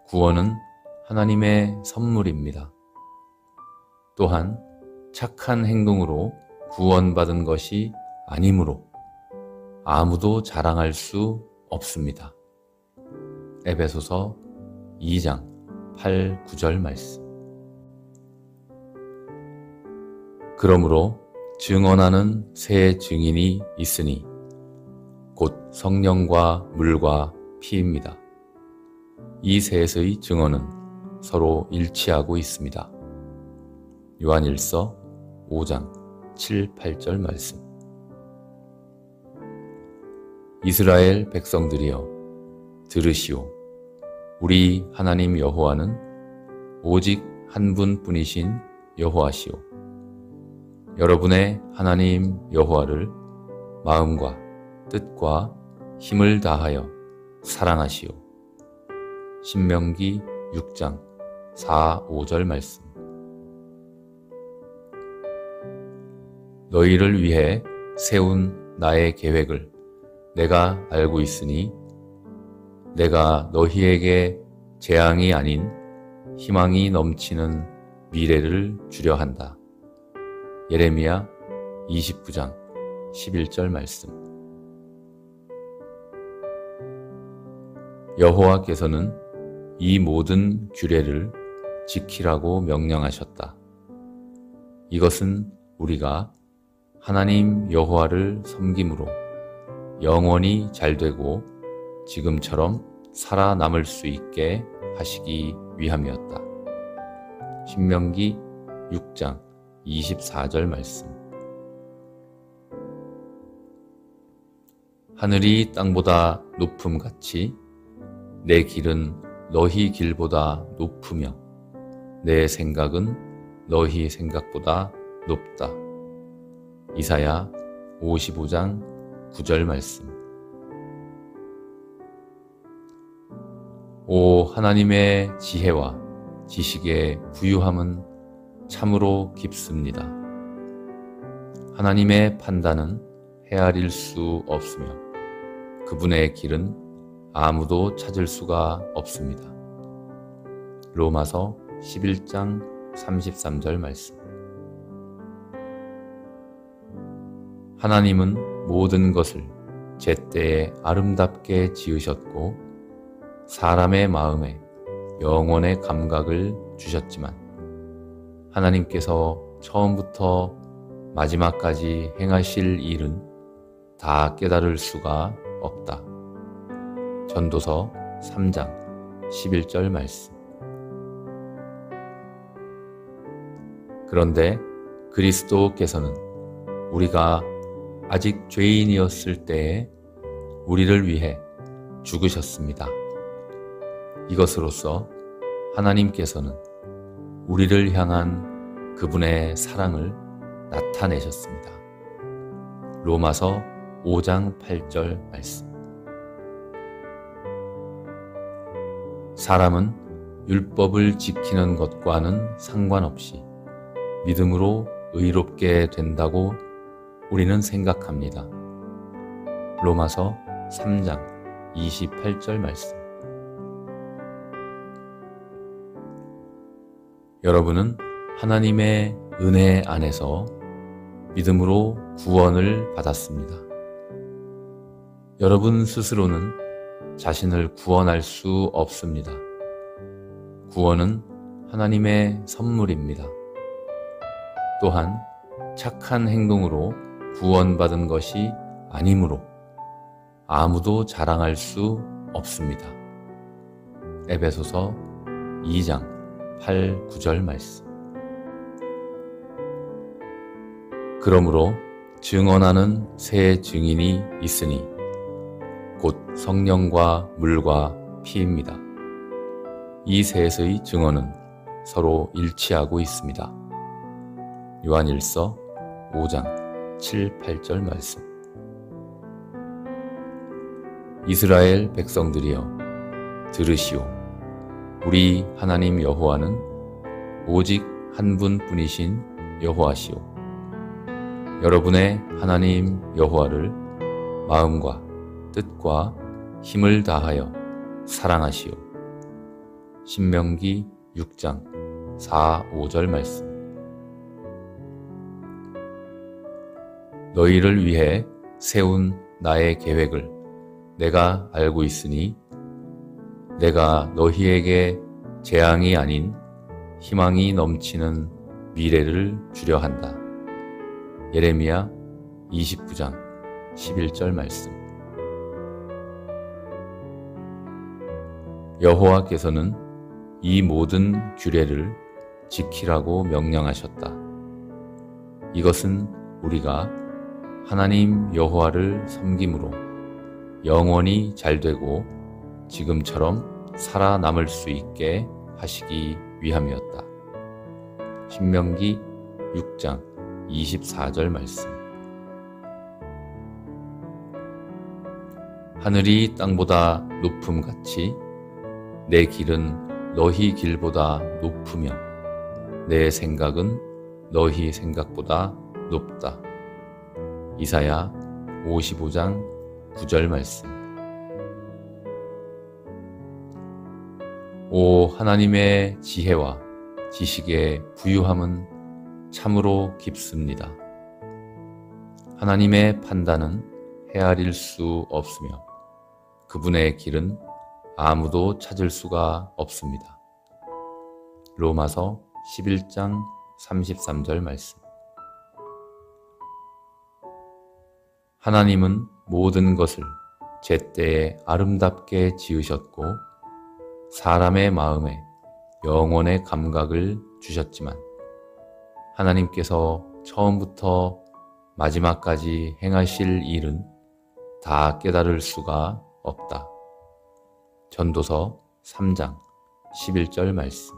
구원은 하나님의 선물입니다. 또한 착한 행동으로 구원받은 것이 아니므로 아무도 자랑할 수 없습니다. 에베소서 2장 8, 9절 말씀. 그러므로 증언하는 새 증인이 있으니 곧 성령과 물과 피입니다. 이 셋의 증언은 서로 일치하고 있습니다. 요한일서 5장 7, 8절 말씀. 이스라엘 백성들이여 들으시오. 우리 하나님 여호와는 오직 한 분뿐이신 여호와시오. 여러분의 하나님 여호와를 마음과 뜻과 힘을 다하여 사랑하시오. 신명기 6장 4, 5절 말씀. 너희를 위해 세운 나의 계획을 내가 알고 있으니 내가 너희에게 재앙이 아닌 희망이 넘치는 미래를 주려 한다. 예레미야 29장 11절 말씀. 여호와께서는 이 모든 규례를 지키라고 명령하셨다. 이것은 우리가 하나님 여호와를 섬김으로 영원히 잘되고 지금처럼 살아남을 수 있게 하시기 위함이었다. 신명기 6장 24절 말씀. 하늘이 땅보다 높음같이 내 길은 너희 길보다 높으며 내 생각은 너희 생각보다 높다. 이사야 55장 9절 말씀. 오 하나님의 지혜와 지식의 부유함은 참으로 깊습니다. 하나님의 판단은 헤아릴 수 없으며 그분의 길은 아무도 찾을 수가 없습니다. 로마서 11장 33절 말씀. 하나님은 모든 것을 제때에 아름답게 지으셨고 사람의 마음에 영혼의 감각을 주셨지만 하나님께서 처음부터 마지막까지 행하실 일은 다 깨달을 수가 없다. 전도서 3장 11절 말씀. 그런데 그리스도께서는 우리가 아직 죄인이었을 때에 우리를 위해 죽으셨습니다. 이것으로써 하나님께서는 우리를 향한 그분의 사랑을 나타내셨습니다. 로마서 5장 8절 말씀. 사람은 율법을 지키는 것과는 상관없이 믿음으로 의롭게 된다고 우리는 생각합니다. 로마서 3장 28절 말씀. 여러분은 하나님의 은혜 안에서 믿음으로 구원을 받았습니다. 여러분 스스로는 자신을 구원할 수 없습니다. 구원은 하나님의 선물입니다. 또한 착한 행동으로 구원받은 것이 아니므로 아무도 자랑할 수 없습니다. 에베소서 2장 8, 9절 말씀. 그러므로 증언하는 새 증인이 있으니 곧 성령과 물과 피입니다. 이 셋의 증언은 서로 일치하고 있습니다. 요한일서 5장 7, 8절 말씀. 이스라엘 백성들이여 들으시오. 우리 하나님 여호와는 오직 한 분뿐이신 여호와시오. 여러분의 하나님 여호와를 마음과 뜻과 힘을 다하여 사랑하시오. 신명기 6장 4, 5절 말씀. 너희를 위해 세운 나의 계획을 내가 알고 있으니 내가 너희에게 재앙이 아닌 희망이 넘치는 미래를 주려 한다. 예레미야 29장 11절 말씀. 여호와께서는 이 모든 규례를 지키라고 명령하셨다. 이것은 우리가 하나님 여호와를 섬김으로 영원히 잘되고 지금처럼 살아남을 수 있게 하시기 위함이었다. 신명기 6장 24절 말씀. 하늘이 땅보다 높음같이 내 길은 너희 길보다 높으며 내 생각은 너희 생각보다 높다. 이사야 55장 9절 말씀. 오 하나님의 지혜와 지식의 부유함은 참으로 깊습니다. 하나님의 판단은 헤아릴 수 없으며 그분의 길은 아무도 찾을 수가 없습니다. 로마서 11장 33절 말씀. 하나님은 모든 것을 제때에 아름답게 지으셨고 사람의 마음에 영혼의 감각을 주셨지만 하나님께서 처음부터 마지막까지 행하실 일은 다 깨달을 수가 없다. 전도서 3장 11절 말씀.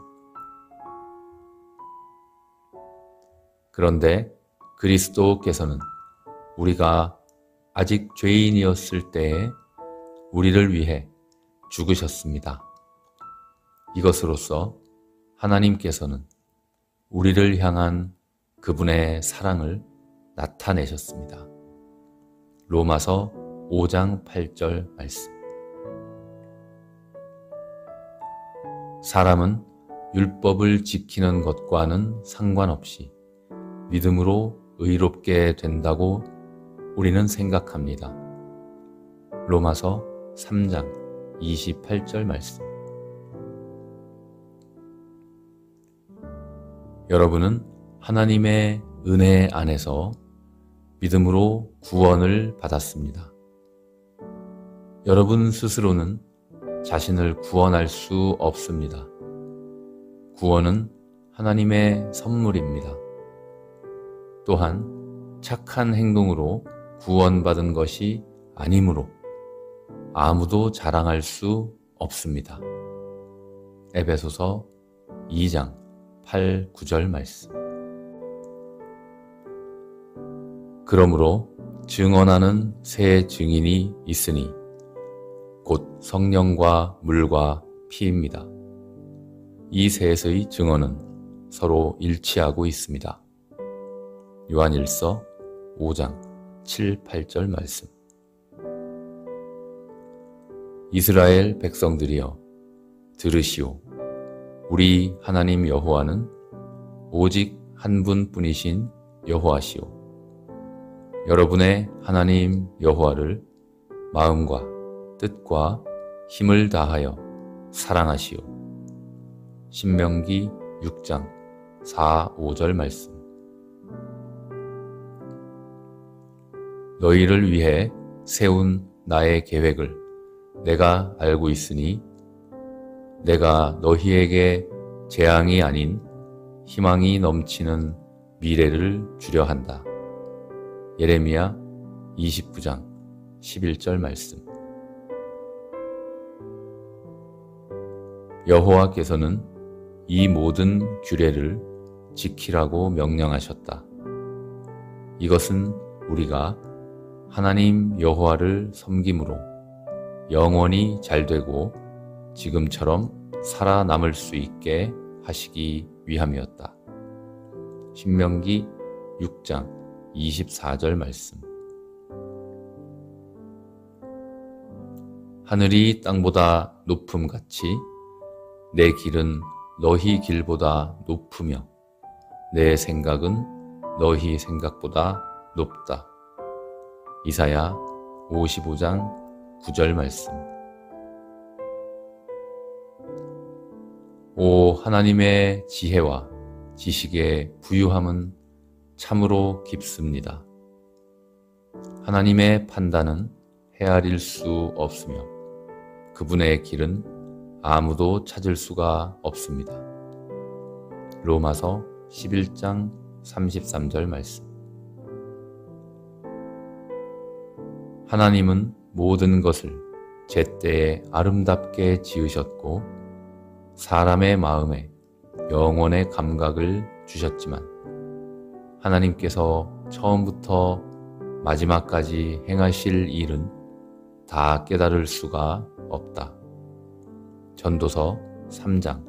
그런데 그리스도께서는 우리가 아직 죄인이었을 때에 우리를 위해 죽으셨습니다. 이것으로써 하나님께서는 우리를 향한 그분의 사랑을 나타내셨습니다. 로마서 5장 8절 말씀. 사람은 율법을 지키는 것과는 상관없이 믿음으로 의롭게 된다고 우리는 생각합니다. 로마서 3장 28절 말씀. 여러분은 하나님의 은혜 안에서 믿음으로 구원을 받았습니다. 여러분 스스로는 자신을 구원할 수 없습니다. 구원은 하나님의 선물입니다. 또한 착한 행동으로 구원받은 것이 아니므로 아무도 자랑할 수 없습니다. 에베소서 2장 8, 9절 말씀. 그러므로 증언하는 새 증인이 있으니 곧 성령과 물과 피입니다. 이 셋의 증언은 서로 일치하고 있습니다. 요한일서 5장 7, 8절 말씀. 이스라엘 백성들이여 들으시오. 우리 하나님 여호와는 오직 한 분뿐이신 여호와시오. 여러분의 하나님 여호와를 마음과 뜻과 힘을 다하여 사랑하시오. 신명기 6장 4, 5절 말씀. 너희를 위해 세운 나의 계획을 내가 알고 있으니 내가 너희에게 재앙이 아닌 희망이 넘치는 미래를 주려 한다. 예레미야 29장 11절 말씀. 여호와께서는 이 모든 규례를 지키라고 명령하셨다. 이것은 우리가 하나님 여호와를 섬김으로 영원히 잘되고 지금처럼 살아남을 수 있게 하시기 위함이었다. 신명기 6장 24절 말씀. 하늘이 땅보다 높음같이 내 길은 너희 길보다 높으며 내 생각은 너희 생각보다 높다. 이사야 55장 9절 말씀. 오 하나님의 지혜와 지식의 부유함은 참으로 깊습니다. 하나님의 판단은 헤아릴 수 없으며 그분의 길은 아무도 찾을 수가 없습니다. 로마서 11장 33절 말씀. 하나님은 모든 것을 제때에 아름답게 지으셨고 사람의 마음에 영원의 감각을 주셨지만 하나님께서 처음부터 마지막까지 행하실 일은 다 깨달을 수가 없다. 전도서 3장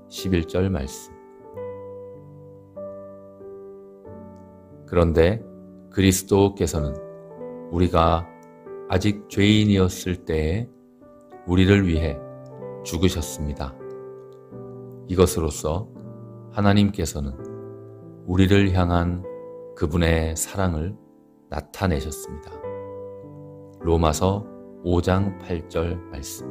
11절 말씀. 그런데 그리스도께서는 우리가 아직 죄인이었을 때에 우리를 위해 죽으셨습니다. 이것으로써 하나님께서는 우리를 향한 그분의 사랑을 나타내셨습니다. 로마서 5장 8절 말씀.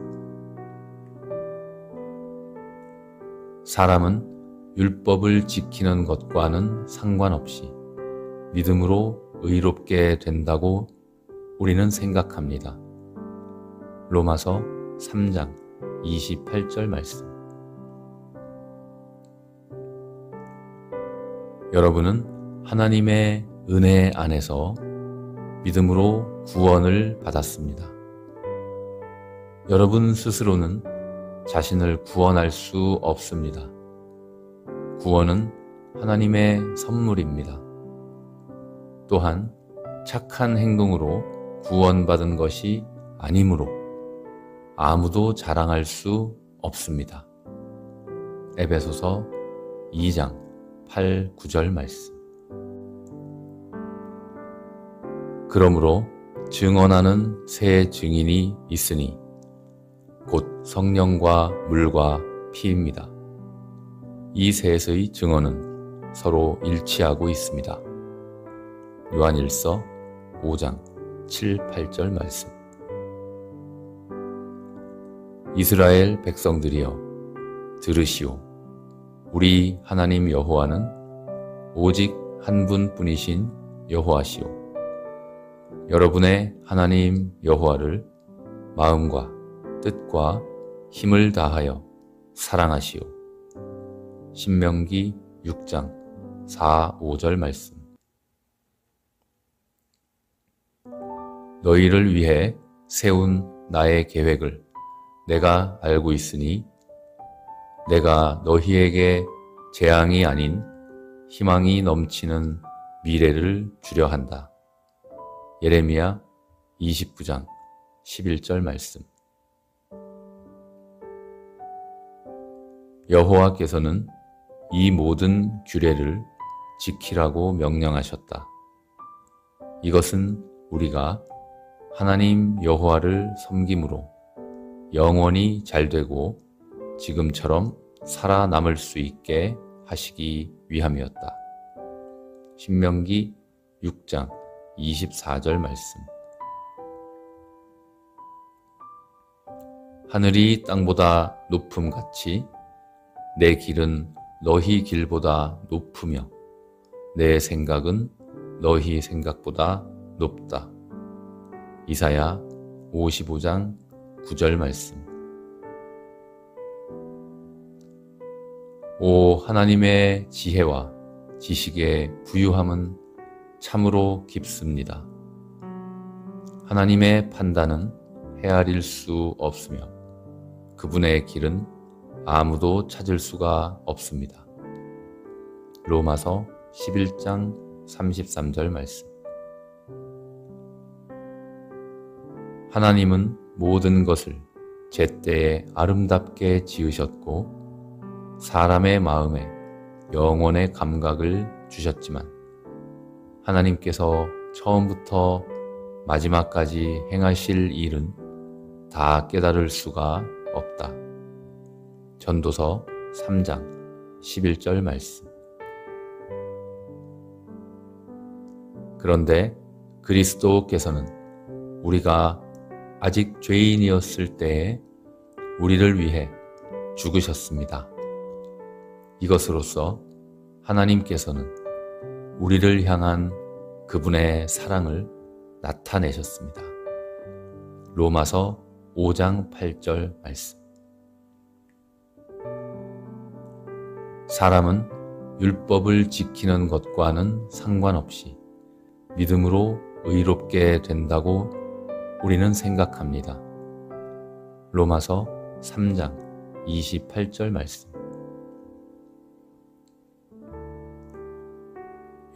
사람은 율법을 지키는 것과는 상관없이 믿음으로 의롭게 된다고 우리는 생각합니다. 로마서 3장 28절 말씀. 여러분은 하나님의 은혜 안에서 믿음으로 구원을 받았습니다. 여러분 스스로는 자신을 구원할 수 없습니다. 구원은 하나님의 선물입니다. 또한 착한 행동으로 구원받은 것이 아니므로 아무도 자랑할 수 없습니다. 에베소서 2장 8, 9절 말씀. 그러므로 증언하는 새 증인이 있으니 곧 성령과 물과 피입니다. 이 셋의 증언은 서로 일치하고 있습니다. 요한일서 5장 7, 8절 말씀. 이스라엘 백성들이여 들으시오. 우리 하나님 여호와는 오직 한 분뿐이신 여호와시오. 여러분의 하나님 여호와를 마음과 뜻과 힘을 다하여 사랑하시오. 신명기 6장 4, 5절 말씀. 너희를 위해 세운 나의 계획을 내가 알고 있으니 내가 너희에게 재앙이 아닌 희망이 넘치는 미래를 주려 한다. 예레미야 29장 11절 말씀. 여호와께서는 이 모든 규례를 지키라고 명령하셨다. 이것은 우리가 하나님 여호와를 섬김으로 영원히 잘되고 지금처럼 살아남을 수 있게 하시기 위함이었다. 신명기 6장 24절 말씀. 하늘이 땅보다 높음같이 내 길은 너희 길보다 높으며 내 생각은 너희 생각보다 높다. 이사야 55장 9절 말씀. 오 하나님의 지혜와 지식의 부유함은 참으로 깊습니다. 하나님의 판단은 헤아릴 수 없으며 그분의 길은 아무도 찾을 수가 없습니다. 로마서 11장 33절 말씀. 하나님은 모든 것을 제때에 아름답게 지으셨고 사람의 마음에 영혼의 감각을 주셨지만 하나님께서 처음부터 마지막까지 행하실 일은 다 깨달을 수가 없다. 전도서 3장 11절 말씀. 그런데 그리스도께서는 우리가 아직 죄인이었을 때에 우리를 위해 죽으셨습니다. 이것으로써 하나님께서는 우리를 향한 그분의 사랑을 나타내셨습니다. 로마서 5장 8절 말씀. 사람은 율법을 지키는 것과는 상관없이 믿음으로 의롭게 된다고 우리는 생각합니다. 로마서 3장 28절 말씀.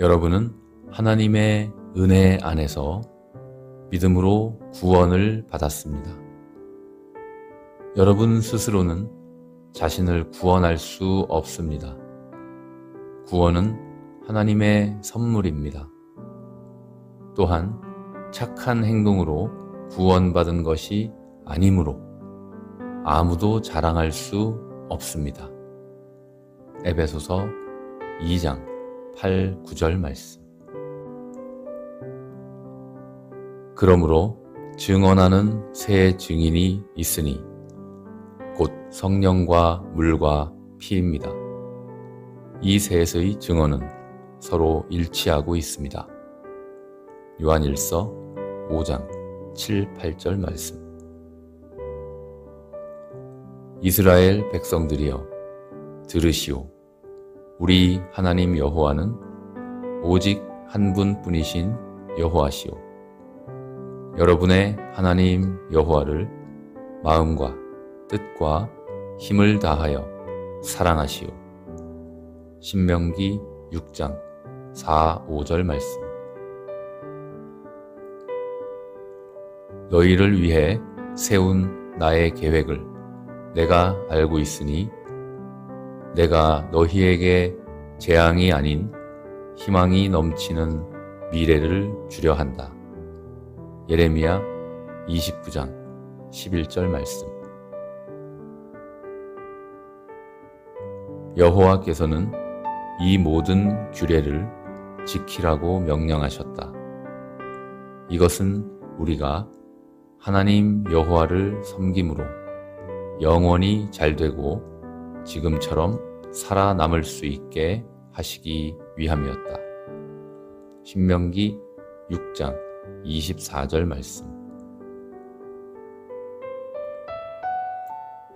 여러분은 하나님의 은혜 안에서 믿음으로 구원을 받았습니다. 여러분 스스로는 자신을 구원할 수 없습니다. 구원은 하나님의 선물입니다. 또한 착한 행동으로 구원받은 것이 아니므로 아무도 자랑할 수 없습니다. 에베소서 2장 8, 9절 말씀. 그러므로 증언하는 새 증인이 있으니 곧 성령과 물과 피입니다. 이 셋의 증언은 서로 일치하고 있습니다. 요한일서 5장 7, 8절 말씀. 이스라엘 백성들이여 들으시오. 우리 하나님 여호와는 오직 한 분뿐이신 여호와시오. 여러분의 하나님 여호와를 마음과 뜻과 힘을 다하여 사랑하시오. 신명기 6장 4, 5절 말씀. 너희를 위해 세운 나의 계획을 내가 알고 있으니 내가 너희에게 재앙이 아닌 희망이 넘치는 미래를 주려 한다. 예레미야 29장 11절 말씀. 여호와께서는 이 모든 규례를 지키라고 명령하셨다. 이것은 우리가 하나님 여호와를 섬김으로 영원히 잘되고 지금처럼 살아남을 수 있게 하시기 위함이었다. 신명기 6장 24절 말씀.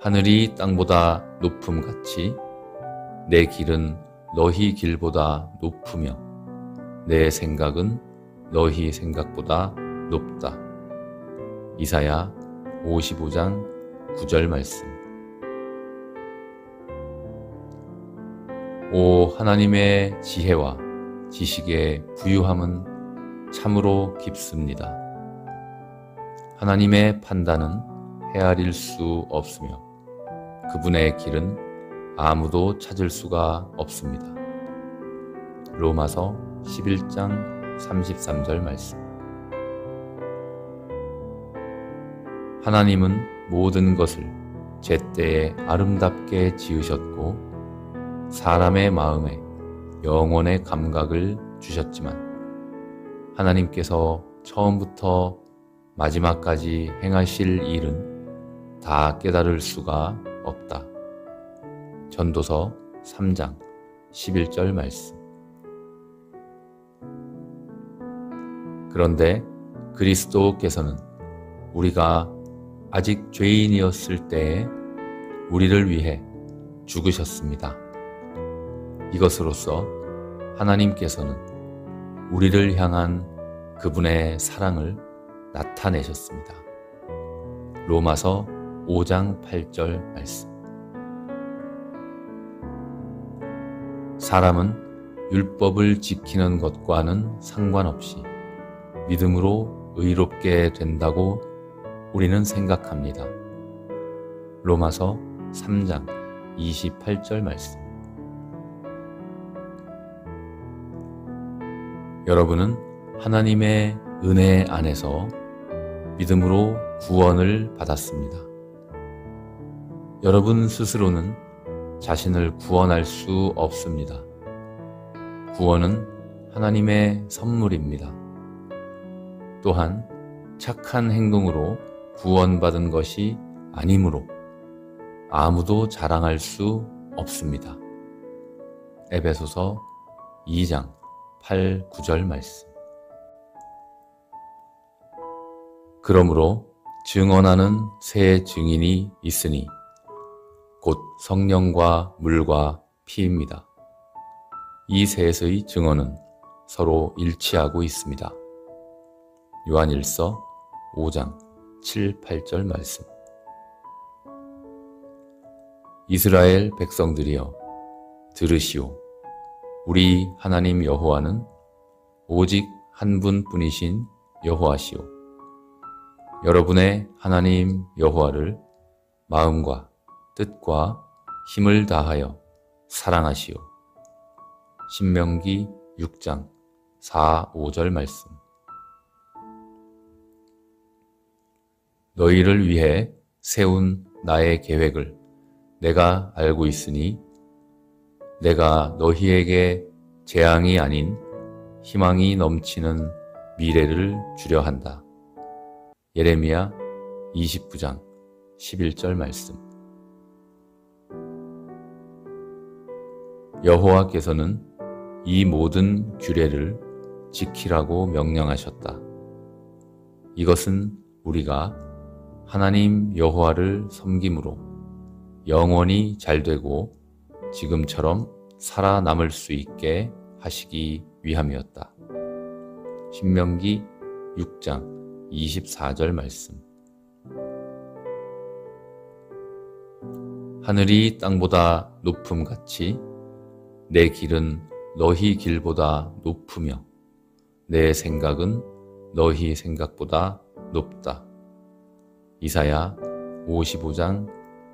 하늘이 땅보다 높음같이 내 길은 너희 길보다 높으며 내 생각은 너희 생각보다 높다. 이사야 55장 9절 말씀. 오 하나님의 지혜와 지식의 부유함은 참으로 깊습니다. 하나님의 판단은 헤아릴 수 없으며 그분의 길은 아무도 찾을 수가 없습니다. 로마서 11장 33절 말씀. 하나님은 모든 것을 제때에 아름답게 지으셨고 사람의 마음에 영혼의 감각을 주셨지만 하나님께서 처음부터 마지막까지 행하실 일은 다 깨달을 수가 없다. 전도서 3장 11절 말씀. 그런데 그리스도께서는 우리가 아직 죄인이었을 때에 우리를 위해 죽으셨습니다. 이것으로써 하나님께서는 우리를 향한 그분의 사랑을 나타내셨습니다. 로마서 5장 8절 말씀. 사람은 율법을 지키는 것과는 상관없이 믿음으로 의롭게 된다고 우리는 생각합니다. 로마서 3장 28절 말씀. 여러분은 하나님의 은혜 안에서 믿음으로 구원을 받았습니다. 여러분 스스로는 자신을 구원할 수 없습니다. 구원은 하나님의 선물입니다. 또한 착한 행동으로 구원받은 것이 아니므로 아무도 자랑할 수 없습니다. 에베소서 2장 8, 9절 말씀. 그러므로 증언하는 새 증인이 있으니 곧 성령과 물과 피입니다. 이 셋의 증언은 서로 일치하고 있습니다. 요한일서 5장 7, 8절 말씀. 이스라엘 백성들이여 들으시오. 우리 하나님 여호와는 오직 한 분뿐이신 여호와시오. 여러분의 하나님 여호와를 마음과 뜻과 힘을 다하여 사랑하시오. 신명기 6장 4, 5절 말씀. 너희를 위해 세운 나의 계획을 내가 알고 있으니 내가 너희에게 재앙이 아닌 희망이 넘치는 미래를 주려 한다. 예레미야 29장 11절 말씀. 여호와께서는 이 모든 규례를 지키라고 명령하셨다. 이것은 우리가 하나님 여호와를 섬김으로 영원히 잘되고 지금처럼 살아남을 수 있게 하시기 위함이었다. 신명기 6장 24절 말씀. 하늘이 땅보다 높음같이 내 길은 너희 길보다 높으며 내 생각은 너희 생각보다 높다. 이사야 55장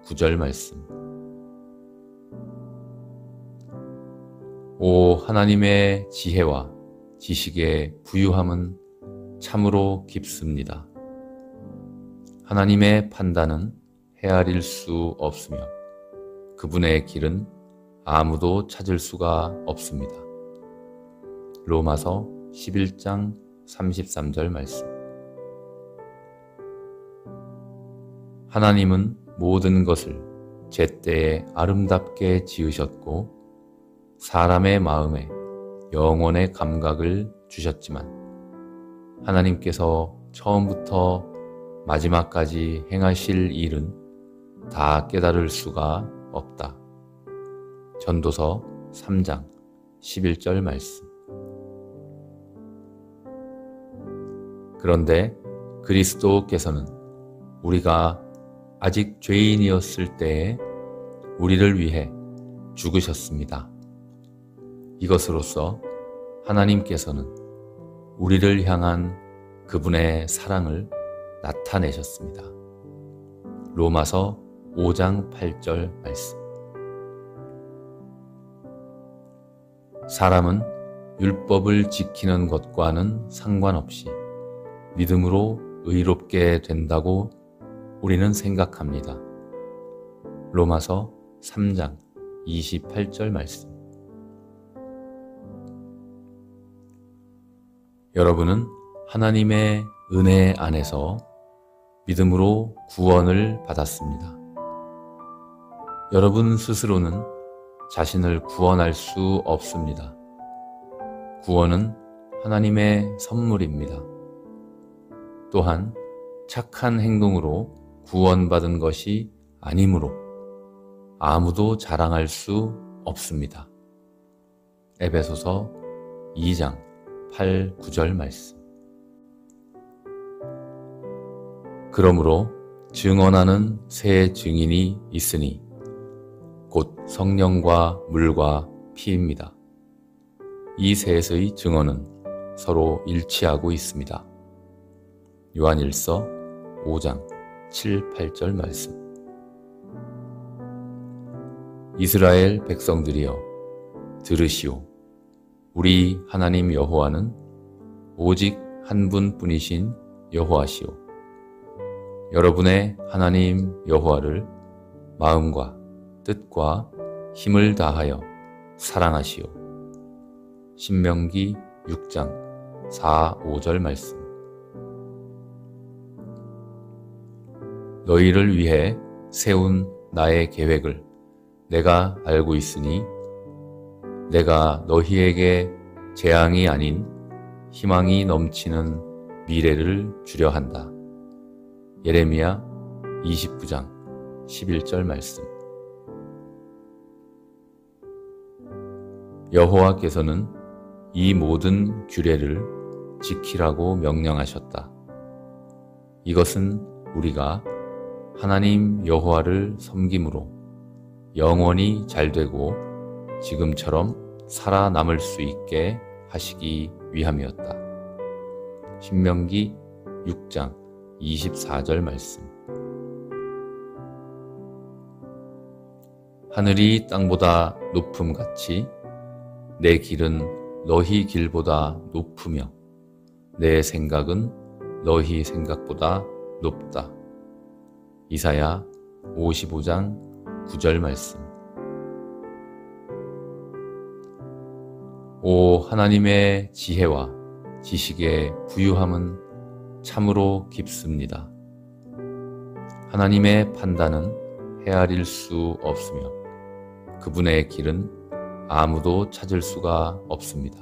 9절 말씀. 오 하나님의 지혜와 지식의 부유함은 참으로 깊습니다. 하나님의 판단은 헤아릴 수 없으며 그분의 길은 아무도 찾을 수가 없습니다. 로마서 11장 33절 말씀. 하나님은 모든 것을 제때에 아름답게 지으셨고 사람의 마음에 영원의 감각을 주셨지만 하나님께서 처음부터 마지막까지 행하실 일은 다 깨달을 수가 없다. 전도서 3장 11절 말씀. 그런데 그리스도께서는 우리가 아직 죄인이었을 때에 우리를 위해 죽으셨습니다. 이것으로써 하나님께서는 우리를 향한 그분의 사랑을 나타내셨습니다. 로마서 5장 8절 말씀. 사람은 율법을 지키는 것과는 상관없이 믿음으로 의롭게 된다고 우리는 생각합니다. 로마서 3장 28절 말씀. 여러분은 하나님의 은혜 안에서 믿음으로 구원을 받았습니다. 여러분 스스로는 자신을 구원할 수 없습니다. 구원은 하나님의 선물입니다. 또한 착한 행동으로 구원받은 것이 아니므로 아무도 자랑할 수 없습니다. 에베소서 2장 8, 9절 말씀. 그러므로 증언하는 새 증인이 있으니 곧 성령과 물과 피입니다. 이 셋의 증언은 서로 일치하고 있습니다. 요한일서 5장 7, 8절 말씀. 이스라엘 백성들이여 들으시오. 우리 하나님 여호와는 오직 한 분뿐이신 여호와시오. 여러분의 하나님 여호와를 마음과 뜻과 힘을 다하여 사랑하시오. 신명기 6장 4, 5절 말씀. 너희를 위해 세운 나의 계획을 내가 알고 있으니 내가 너희에게 재앙이 아닌 희망이 넘치는 미래를 주려 한다. 예레미야 29장 11절 말씀. 여호와께서는 이 모든 규례를 지키라고 명령하셨다. 이것은 우리가 하나님 여호와를 섬김으로 영원히 잘되고 지금처럼 살아남을 수 있게 하시기 위함이었다. 신명기 6장 24절 말씀. 하늘이 땅보다 높음같이 내 길은 너희 길보다 높으며 내 생각은 너희 생각보다 높다. 이사야 55장 9절 말씀. 오 하나님의 지혜와 지식의 부유함은 참으로 깊습니다. 하나님의 판단은 헤아릴 수 없으며 그분의 길은 아무도 찾을 수가 없습니다.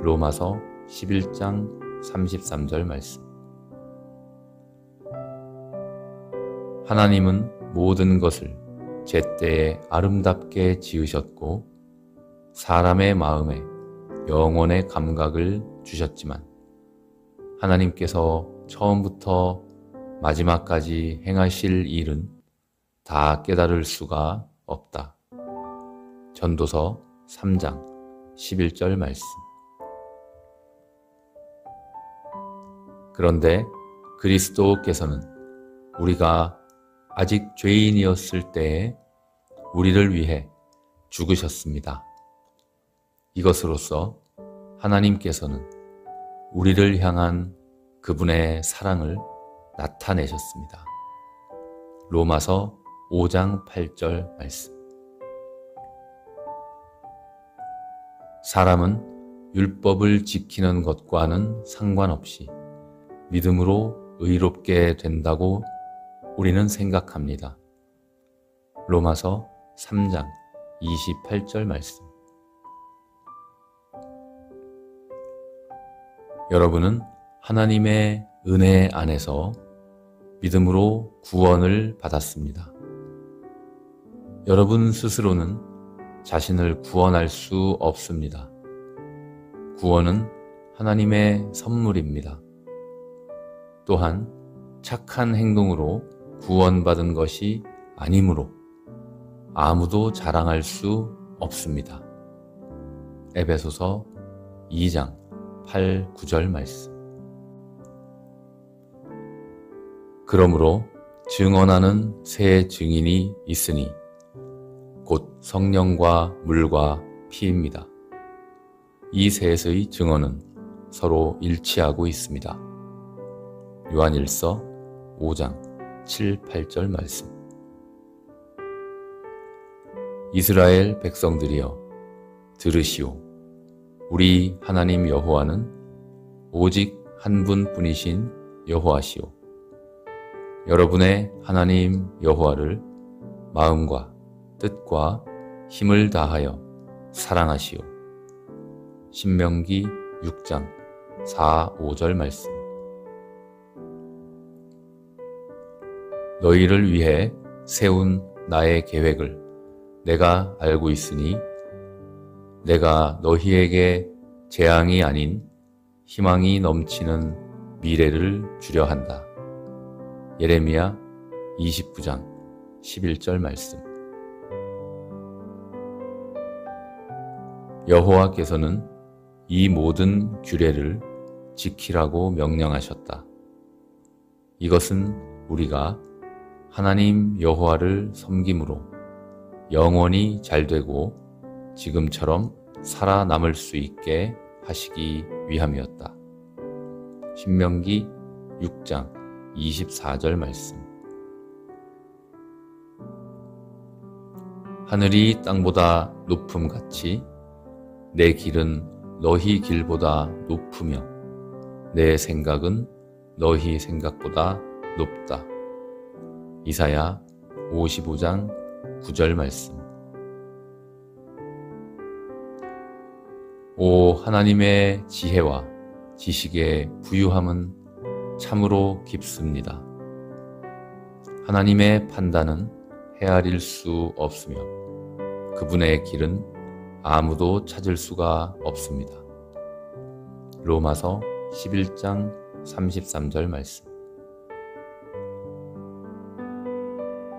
로마서 11장 33절 말씀. 하나님은 모든 것을 제때에 아름답게 지으셨고 사람의 마음에 영원의 감각을 주셨지만 하나님께서 처음부터 마지막까지 행하실 일은 다 깨달을 수가 없다. 전도서 3장 11절 말씀. 그런데 그리스도께서는 우리가 아직 죄인이었을 때에 우리를 위해 죽으셨습니다. 이것으로써 하나님께서는 우리를 향한 그분의 사랑을 나타내셨습니다. 로마서 5장 8절 말씀. 사람은 율법을 지키는 것과는 상관없이 믿음으로 의롭게 된다고 우리는 생각합니다. 로마서 3장 28절 말씀. 여러분은 하나님의 은혜 안에서 믿음으로 구원을 받았습니다. 여러분 스스로는 자신을 구원할 수 없습니다. 구원은 하나님의 선물입니다. 또한 착한 행동으로 구원받은 것이 아니므로 아무도 자랑할 수 없습니다. 에베소서 2장 8, 9절 말씀. 그러므로 증언하는 새 증인이 있으니 곧 성령과 물과 피입니다. 이 셋의 증언은 서로 일치하고 있습니다. 요한일서 5장 7, 8절 말씀. 이스라엘 백성들이여 들으시오. 우리 하나님 여호와는 오직 한 분뿐이신 여호와시오. 여러분의 하나님 여호와를 마음과 뜻과 힘을 다하여 사랑하시오. 신명기 6장 4, 5절 말씀. 너희를 위해 세운 나의 계획을 내가 알고 있으니 내가 너희에게 재앙이 아닌 희망이 넘치는 미래를 주려 한다. 예레미야 29장 11절 말씀. 여호와께서는 이 모든 규례를 지키라고 명령하셨다. 이것은 우리가 하나님 여호와를 섬김으로 영원히 잘되고 지금처럼 살아남을 수 있게 하시기 위함이었다. 신명기 6장 24절 말씀. 하늘이 땅보다 높음같이 내 길은 너희 길보다 높으며 내 생각은 너희 생각보다 높다. 이사야 55장 9절 말씀. 오 하나님의 지혜와 지식의 부유함은 참으로 깊습니다. 하나님의 판단은 헤아릴 수 없으며 그분의 길은 아무도 찾을 수가 없습니다. 로마서 11장 33절 말씀.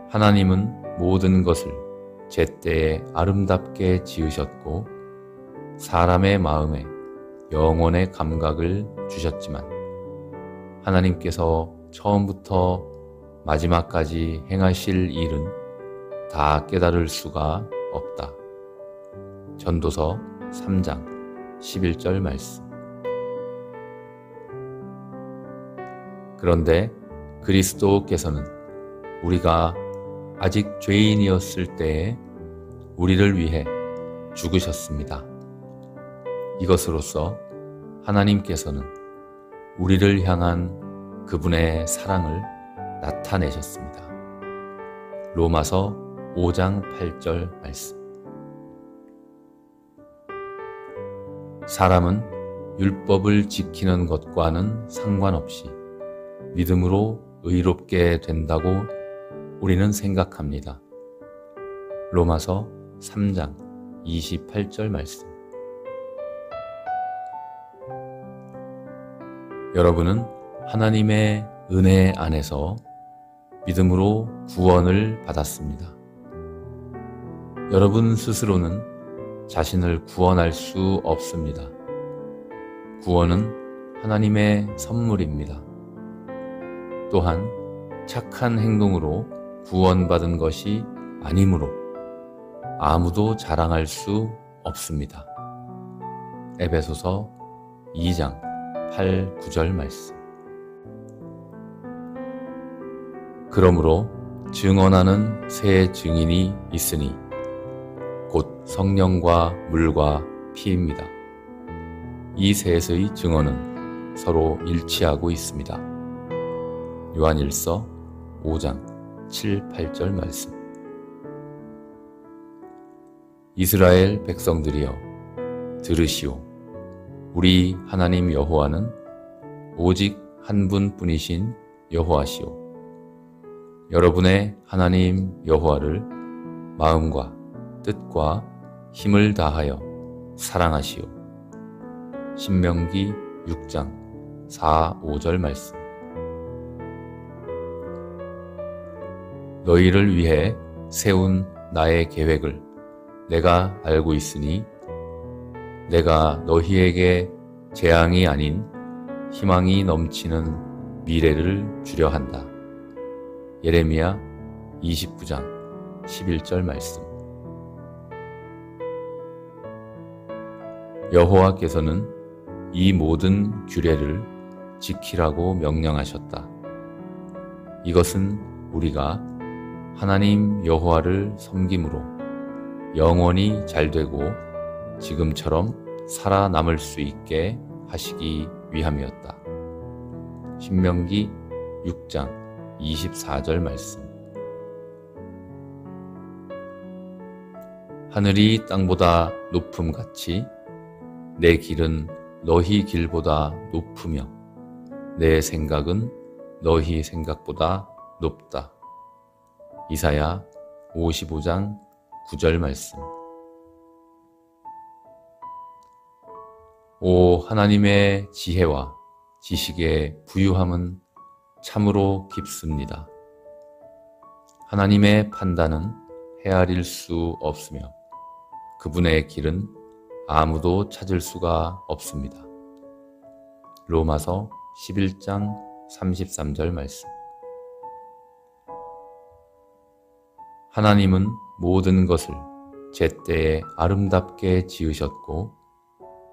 하나님은 모든 것을 제때에 아름답게 지으셨고 사람의 마음에 영혼의 감각을 주셨지만 하나님께서 처음부터 마지막까지 행하실 일은 다 깨달을 수가 없다. 전도서 3장 11절 말씀. 그런데 그리스도께서는 우리가 아직 죄인이었을 때에 우리를 위해 죽으셨습니다. 이것으로써 하나님께서는 우리를 향한 그분의 사랑을 나타내셨습니다. 로마서 5장 8절 말씀. 사람은 율법을 지키는 것과는 상관없이 믿음으로 의롭게 된다고 우리는 생각합니다. 로마서 3장 28절 말씀. 여러분은 하나님의 은혜 안에서 믿음으로 구원을 받았습니다. 여러분 스스로는 자신을 구원할 수 없습니다. 구원은 하나님의 선물입니다. 또한 착한 행동으로 구원받은 것이 아니므로 아무도 자랑할 수 없습니다. 에베소서 2장 8, 9절 말씀. 그러므로 증언하는 새 증인이 있으니 곧 성령과 물과 피입니다. 이 셋의 증언은 서로 일치하고 있습니다. 요한일서 5장 7, 8절 말씀. 이스라엘 백성들이여 들으시오. 우리 하나님 여호와는 오직 한 분뿐이신 여호와시오. 여러분의 하나님 여호와를 마음과 뜻과 힘을 다하여 사랑하시오. 신명기 6장 4, 5절 말씀. 너희를 위해 세운 나의 계획을 내가 알고 있으니 내가 너희에게 재앙이 아닌 희망이 넘치는 미래를 주려 한다. 예레미야 29장 11절 말씀. 여호와께서는 이 모든 규례를 지키라고 명령하셨다. 이것은 우리가 하나님 여호와를 섬김으로 영원히 잘되고 지금처럼 살아남을 수 있게 하시기 위함이었다. 신명기 6장 24절 말씀. 하늘이 땅보다 높음같이 내 길은 너희 길보다 높으며 내 생각은 너희 생각보다 높다. 이사야 55장 9절 말씀. 오 하나님의 지혜와 지식의 부유함은 참으로 깊습니다. 하나님의 판단은 헤아릴 수 없으며 그분의 길은 아무도 찾을 수가 없습니다. 로마서 11장 33절 말씀. 하나님은 모든 것을 제때에 아름답게 지으셨고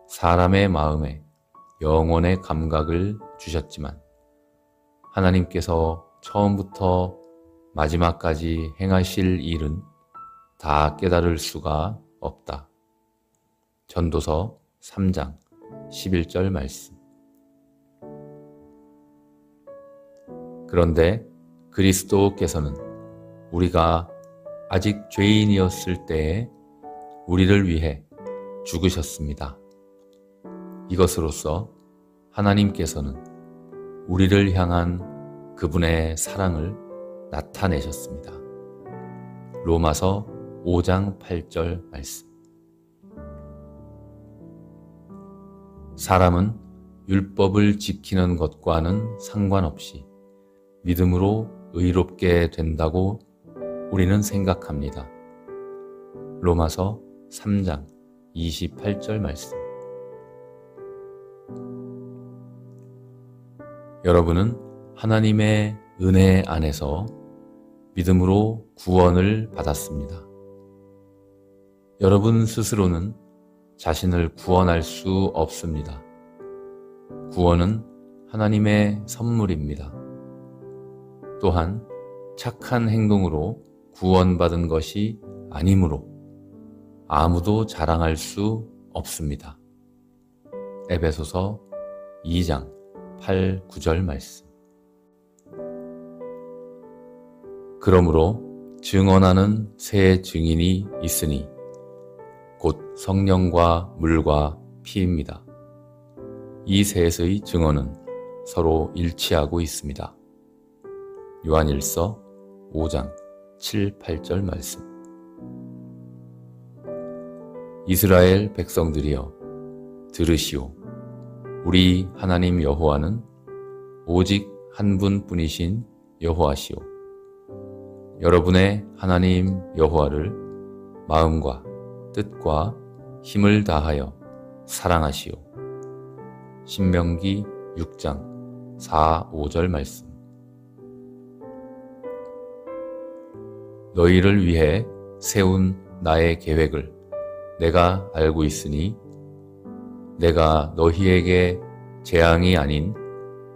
사람의 마음에 영혼의 감각을 주셨지만 하나님께서 처음부터 마지막까지 행하실 일은 다 깨달을 수가 없다. 전도서 3장 11절 말씀. 그런데 그리스도께서는 우리가 아직 죄인이었을 때에 우리를 위해 죽으셨습니다. 이것으로써 하나님께서는 우리를 향한 그분의 사랑을 나타내셨습니다. 로마서 5장 8절 말씀. 사람은 율법을 지키는 것과는 상관없이 믿음으로 의롭게 된다고 우리는 생각합니다. 로마서 3장 28절 말씀. 여러분은 하나님의 은혜 안에서 믿음으로 구원을 받았습니다. 여러분 스스로는 자신을 구원할 수 없습니다. 구원은 하나님의 선물입니다. 또한 착한 행동으로 구원받은 것이 아니므로 아무도 자랑할 수 없습니다. 에베소서 2장 8, 9절 말씀. 그러므로 증언하는 새 증인이 있으니 곧 성령과 물과 피입니다. 이 셋의 증언은 서로 일치하고 있습니다. 요한일서 5장 7, 8절 말씀. 이스라엘 백성들이여 들으시오. 우리 하나님 여호와는 오직 한 분뿐이신 여호와시오. 여러분의 하나님 여호와를 마음과 뜻과 힘을 다하여 사랑하시오. 신명기 6장 4, 5절 말씀. 너희를 위해 세운 나의 계획을 내가 알고 있으니 내가 너희에게 재앙이 아닌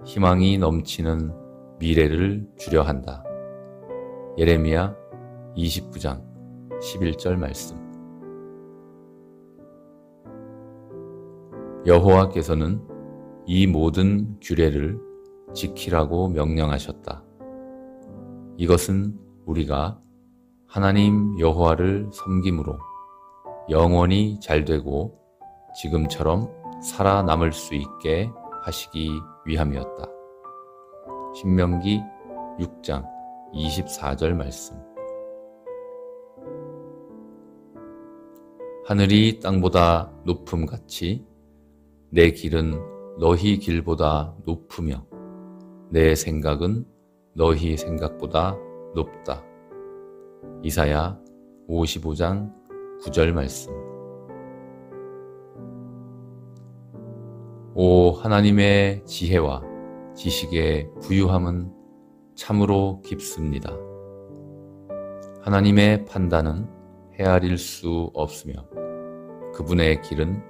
희망이 넘치는 미래를 주려 한다. 예레미야 29장 11절 말씀. 여호와께서는 이 모든 규례를 지키라고 명령하셨다. 이것은 우리가 하나님 여호와를 섬김으로 영원히 잘되고 지금처럼 살아남을 수 있게 하시기 위함이었다. 신명기 6장 24절 말씀. 하늘이 땅보다 높음같이 내 길은 너희 길보다 높으며 내 생각은 너희 생각보다 높다. 이사야 55장 9절 말씀. 오 하나님의 지혜와 지식의 부유함은 참으로 깊습니다. 하나님의 판단은 헤아릴 수 없으며 그분의 길은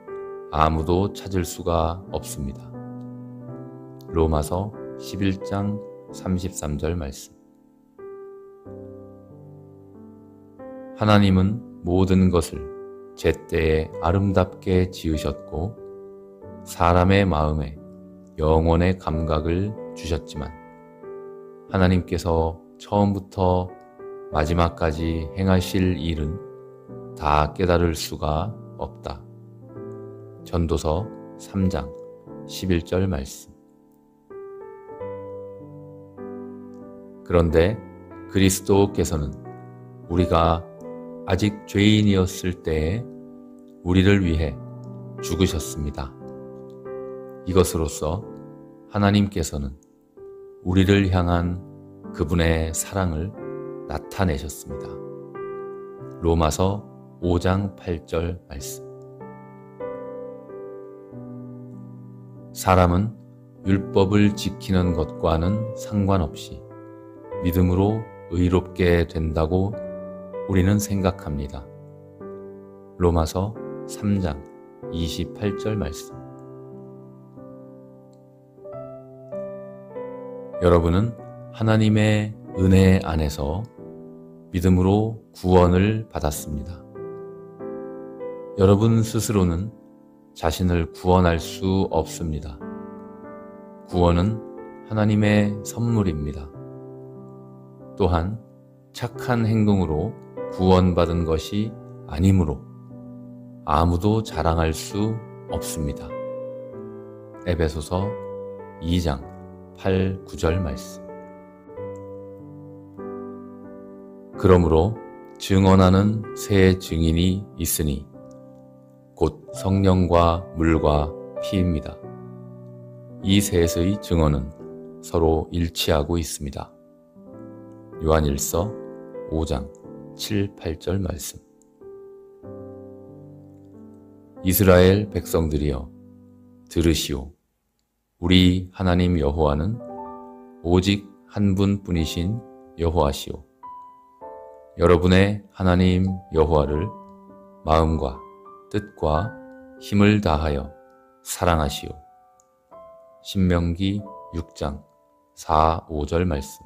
아무도 찾을 수가 없습니다. 로마서 11장 33절 말씀. 하나님은 모든 것을 제때에 아름답게 지으셨고 사람의 마음에 영원의 감각을 주셨지만 하나님께서 처음부터 마지막까지 행하실 일은 다 깨달을 수가 없다. 전도서 3장 11절 말씀. 그런데 그리스도께서는 우리가 아직 죄인이었을 때에 우리를 위해 죽으셨습니다. 이것으로써 하나님께서는 우리를 향한 그분의 사랑을 나타내셨습니다. 로마서 5장 8절 말씀. 사람은 율법을 지키는 것과는 상관없이 믿음으로 의롭게 된다고 우리는 생각합니다. 로마서 3장 28절 말씀. 여러분은 하나님의 은혜 안에서 믿음으로 구원을 받았습니다. 여러분 스스로는 자신을 구원할 수 없습니다. 구원은 하나님의 선물입니다. 또한 착한 행동으로 구원받은 것이 아니므로 아무도 자랑할 수 없습니다. 에베소서 2장 8, 9절 말씀. 그러므로 증언하는 새 증인이 있으니 곧 성령과 물과 피입니다. 이 셋의 증언은 서로 일치하고 있습니다. 요한일서 5장 7, 8절 말씀. 이스라엘 백성들이여 들으시오. 우리 하나님 여호와는 오직 한 분뿐이신 여호와시오. 여러분의 하나님 여호와를 마음과 뜻과 힘을 다하여 사랑하시오. 신명기 6장 4, 5절 말씀.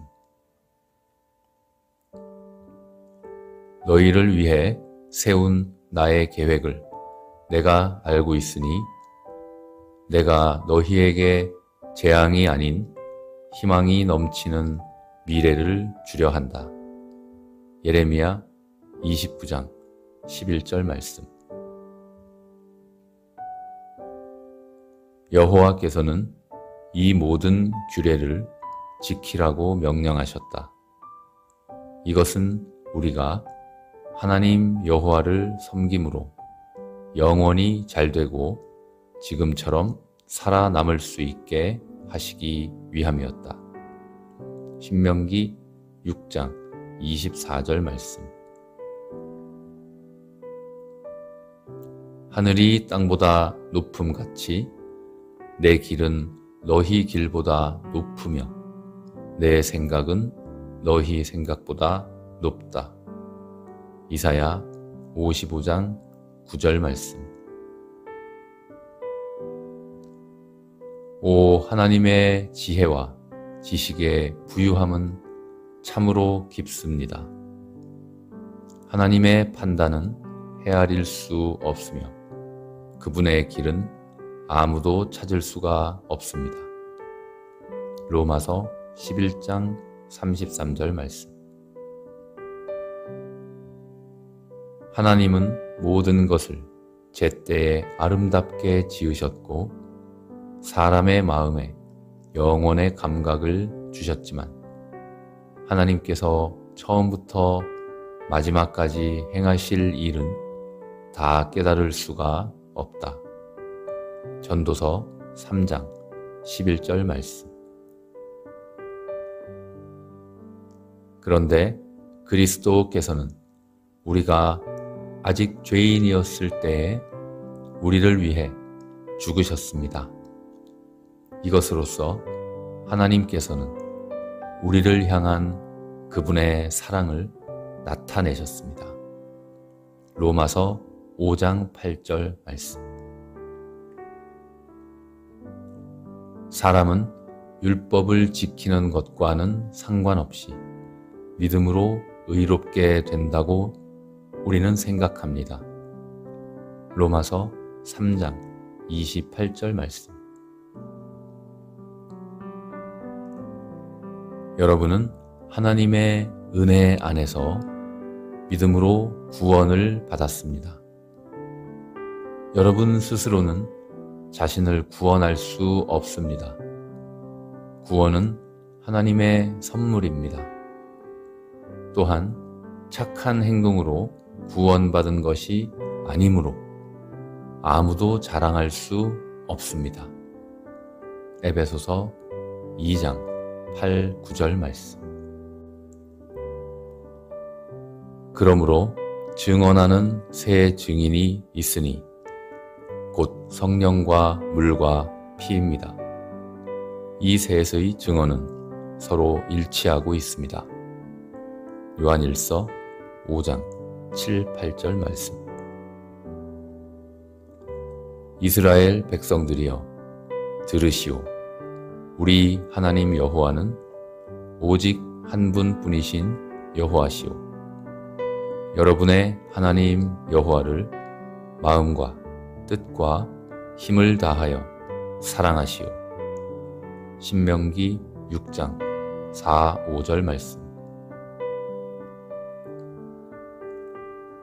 너희를 위해 세운 나의 계획을 내가 알고 있으니 내가 너희에게 재앙이 아닌 희망이 넘치는 미래를 주려 한다. 예레미야 29장 11절 말씀. 여호와께서는 이 모든 규례를 지키라고 명령하셨다. 이것은 우리가 하나님 여호와를 섬김으로 영원히 잘되고 지금처럼 살아남을 수 있게 하시기 위함이었다. 신명기 6장 24절 말씀. 하늘이 땅보다 높음같이 내 길은 너희 길보다 높으며 내 생각은 너희 생각보다 높다. 이사야 55장 9절 말씀. 오 하나님의 지혜와 지식의 부유함은 참으로 깊습니다. 하나님의 판단은 헤아릴 수 없으며 그분의 길은 아무도 찾을 수가 없습니다. 로마서 11장 33절 말씀. 하나님은 모든 것을 제때에 아름답게 지으셨고 사람의 마음에 영혼의 감각을 주셨지만 하나님께서 처음부터 마지막까지 행하실 일은 다 깨달을 수가 없다. 전도서 3장 11절 말씀. 그런데 그리스도께서는 우리가 아직 죄인이었을 때에 우리를 위해 죽으셨습니다. 이것으로써 하나님께서는 우리를 향한 그분의 사랑을 나타내셨습니다. 로마서 5장 8절 말씀. 사람은 율법을 지키는 것과는 상관없이 믿음으로 의롭게 된다고 우리는 생각합니다. 로마서 3장 28절 말씀. 여러분은 하나님의 은혜 안에서 믿음으로 구원을 받았습니다. 여러분 스스로는 자신을 구원할 수 없습니다. 구원은 하나님의 선물입니다. 또한 착한 행동으로 구원받은 것이 아니므로 아무도 자랑할 수 없습니다. 에베소서 2장 8, 9절 말씀. 그러므로 증언하는 새 증인이 있으니 곧 성령과 물과 피입니다. 이 셋의 증언은 서로 일치하고 있습니다. 요한일서 5장 7, 8절 말씀. 이스라엘 백성들이여 들으시오. 우리 하나님 여호와는 오직 한 분뿐이신 여호와시오. 여러분의 하나님 여호와를 마음과 뜻과 힘을 다하여 사랑하시오. 신명기 6장 4, 5절 말씀.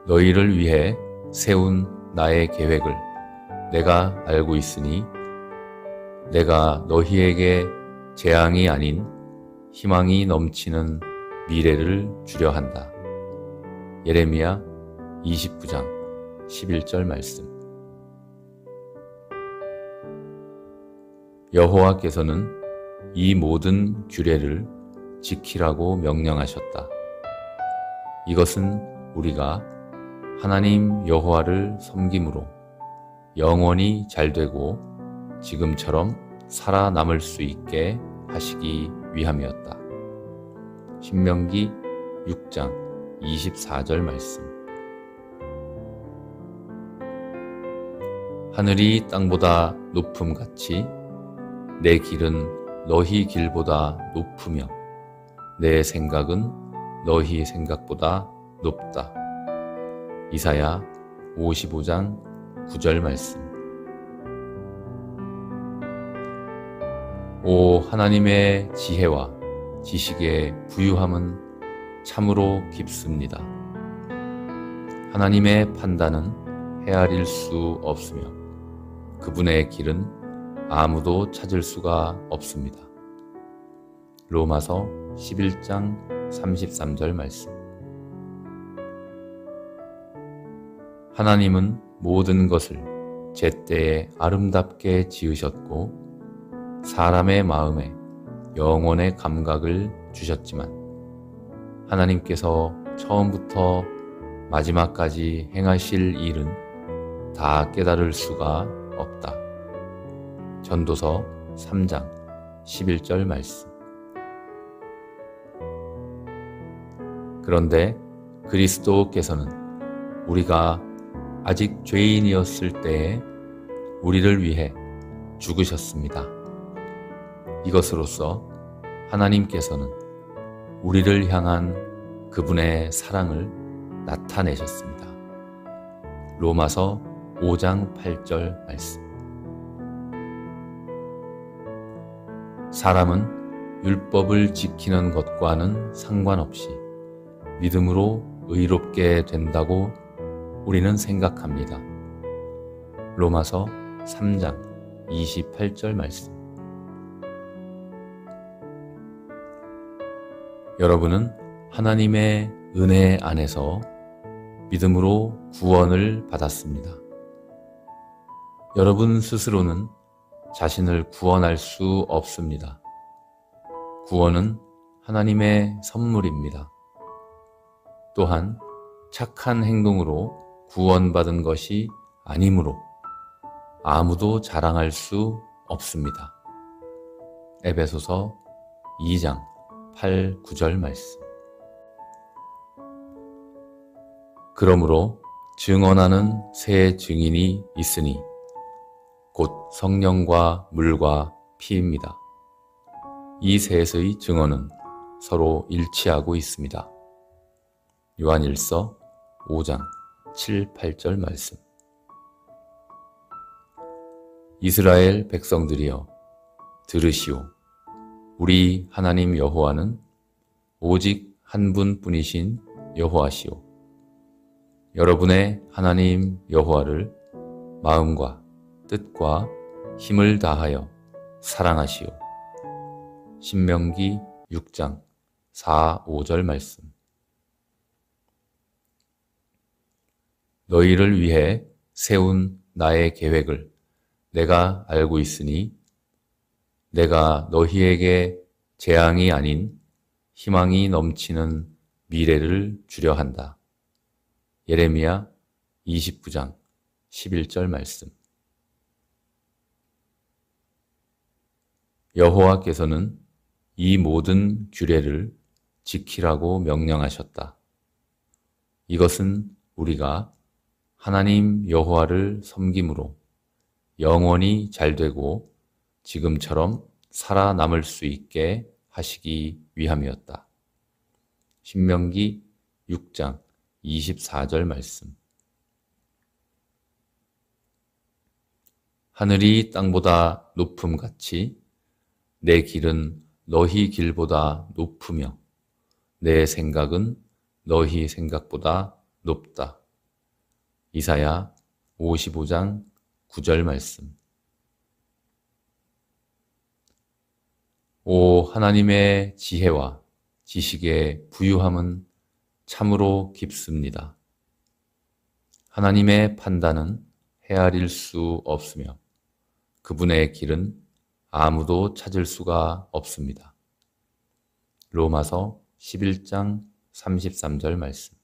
너희를 위해 세운 나의 계획을 내가 알고 있으니 내가 너희에게 재앙이 아닌 희망이 넘치는 미래를 주려 한다. 예레미야 29장 11절 말씀. 여호와께서는 이 모든 규례를 지키라고 명령하셨다. 이것은 우리가 하나님 여호와를 섬김으로 영원히 잘되고 지금처럼 살아남을 수 있게 하시기 위함이었다. 신명기 6장 24절 말씀. 하늘이 땅보다 높음같이 내 길은 너희 길보다 높으며 내 생각은 너희 생각보다 높다. 이사야 55장 9절 말씀. 오 하나님의 지혜와 지식의 부유함은 참으로 깊습니다. 하나님의 판단은 헤아릴 수 없으며 그분의 길은 아무도 찾을 수가 없습니다. 로마서 11장 33절 말씀. 하나님은 모든 것을 제때에 아름답게 지으셨고 사람의 마음에 영혼의 감각을 주셨지만 하나님께서 처음부터 마지막까지 행하실 일은 다 깨달을 수가 없다. 전도서 3장 11절 말씀. 그런데 그리스도께서는 우리가 아직 죄인이었을 때에 우리를 위해 죽으셨습니다. 이것으로써 하나님께서는 우리를 향한 그분의 사랑을 나타내셨습니다. 로마서 5장 8절 말씀. 사람은 율법을 지키는 것과는 상관없이 믿음으로 의롭게 된다고 우리는 생각합니다. 로마서 3장 28절 말씀. 여러분은 하나님의 은혜 안에서 믿음으로 구원을 받았습니다. 여러분 스스로는 자신을 구원할 수 없습니다. 구원은 하나님의 선물입니다. 또한 착한 행동으로 구원받은 것이 아니므로 아무도 자랑할 수 없습니다. 에베소서 2장 8, 9절 말씀. 그러므로 증언하는 새 증인이 있으니 곧 성령과 물과 피입니다. 이 셋의 증언은 서로 일치하고 있습니다. 요한일서 5장 7, 8절 말씀. 이스라엘 백성들이여 들으시오. 우리 하나님 여호와는 오직 한 분뿐이신 여호와시오. 여러분의 하나님 여호와를 마음과 뜻과 힘을 다하여 사랑하시오. 신명기 6장 4, 5절 말씀. 너희를 위해 세운 나의 계획을 내가 알고 있으니 내가 너희에게 재앙이 아닌 희망이 넘치는 미래를 주려 한다. 예레미야 29장 11절 말씀. 여호와께서는 이 모든 규례를 지키라고 명령하셨다. 이것은 우리가 하나님 여호와를 섬김으로 영원히 잘되고 지금처럼 살아남을 수 있게 하시기 위함이었다. 신명기 6장 24절 말씀. 하늘이 땅보다 높음같이 내 길은 너희 길보다 높으며 내 생각은 너희 생각보다 높다. 이사야 55장 9절 말씀. 오 하나님의 지혜와 지식의 부유함은 참으로 깊습니다. 하나님의 판단은 헤아릴 수 없으며 그분의 길은 아무도 찾을 수가 없습니다. 로마서 11장 33절 말씀.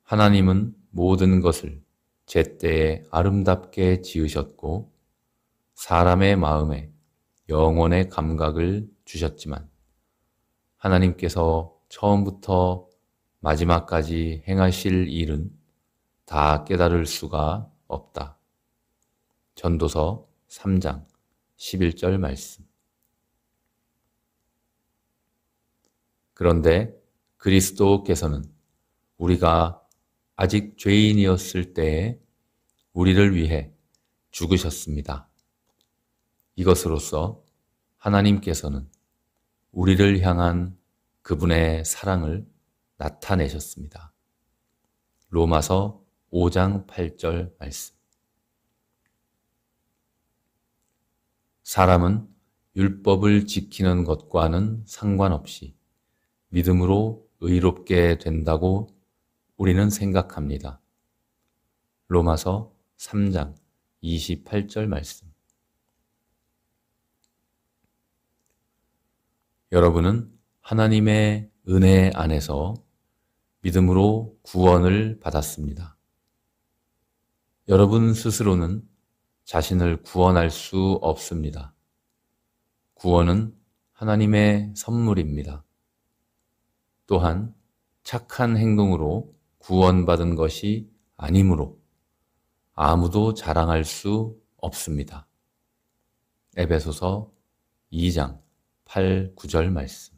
하나님은 모든 것을 제때에 아름답게 지으셨고 사람의 마음에 영혼의 감각을 주셨지만 하나님께서 처음부터 마지막까지 행하실 일은 다 깨달을 수가 없다. 전도서 3장 11절 말씀. 그런데 그리스도께서는 우리가 아직 죄인이었을 때에 우리를 위해 죽으셨습니다. 이것으로써 하나님께서는 우리를 향한 그분의 사랑을 나타내셨습니다. 로마서 5장 8절 말씀. 사람은 율법을 지키는 것과는 상관없이 믿음으로 의롭게 된다고 우리는 생각합니다. 로마서 3장 28절 말씀. 여러분은 하나님의 은혜 안에서 믿음으로 구원을 받았습니다. 여러분 스스로는 자신을 구원할 수 없습니다. 구원은 하나님의 선물입니다. 또한 착한 행동으로 구원받은 것이 아니므로 아무도 자랑할 수 없습니다. 에베소서 2장 8, 9절 말씀.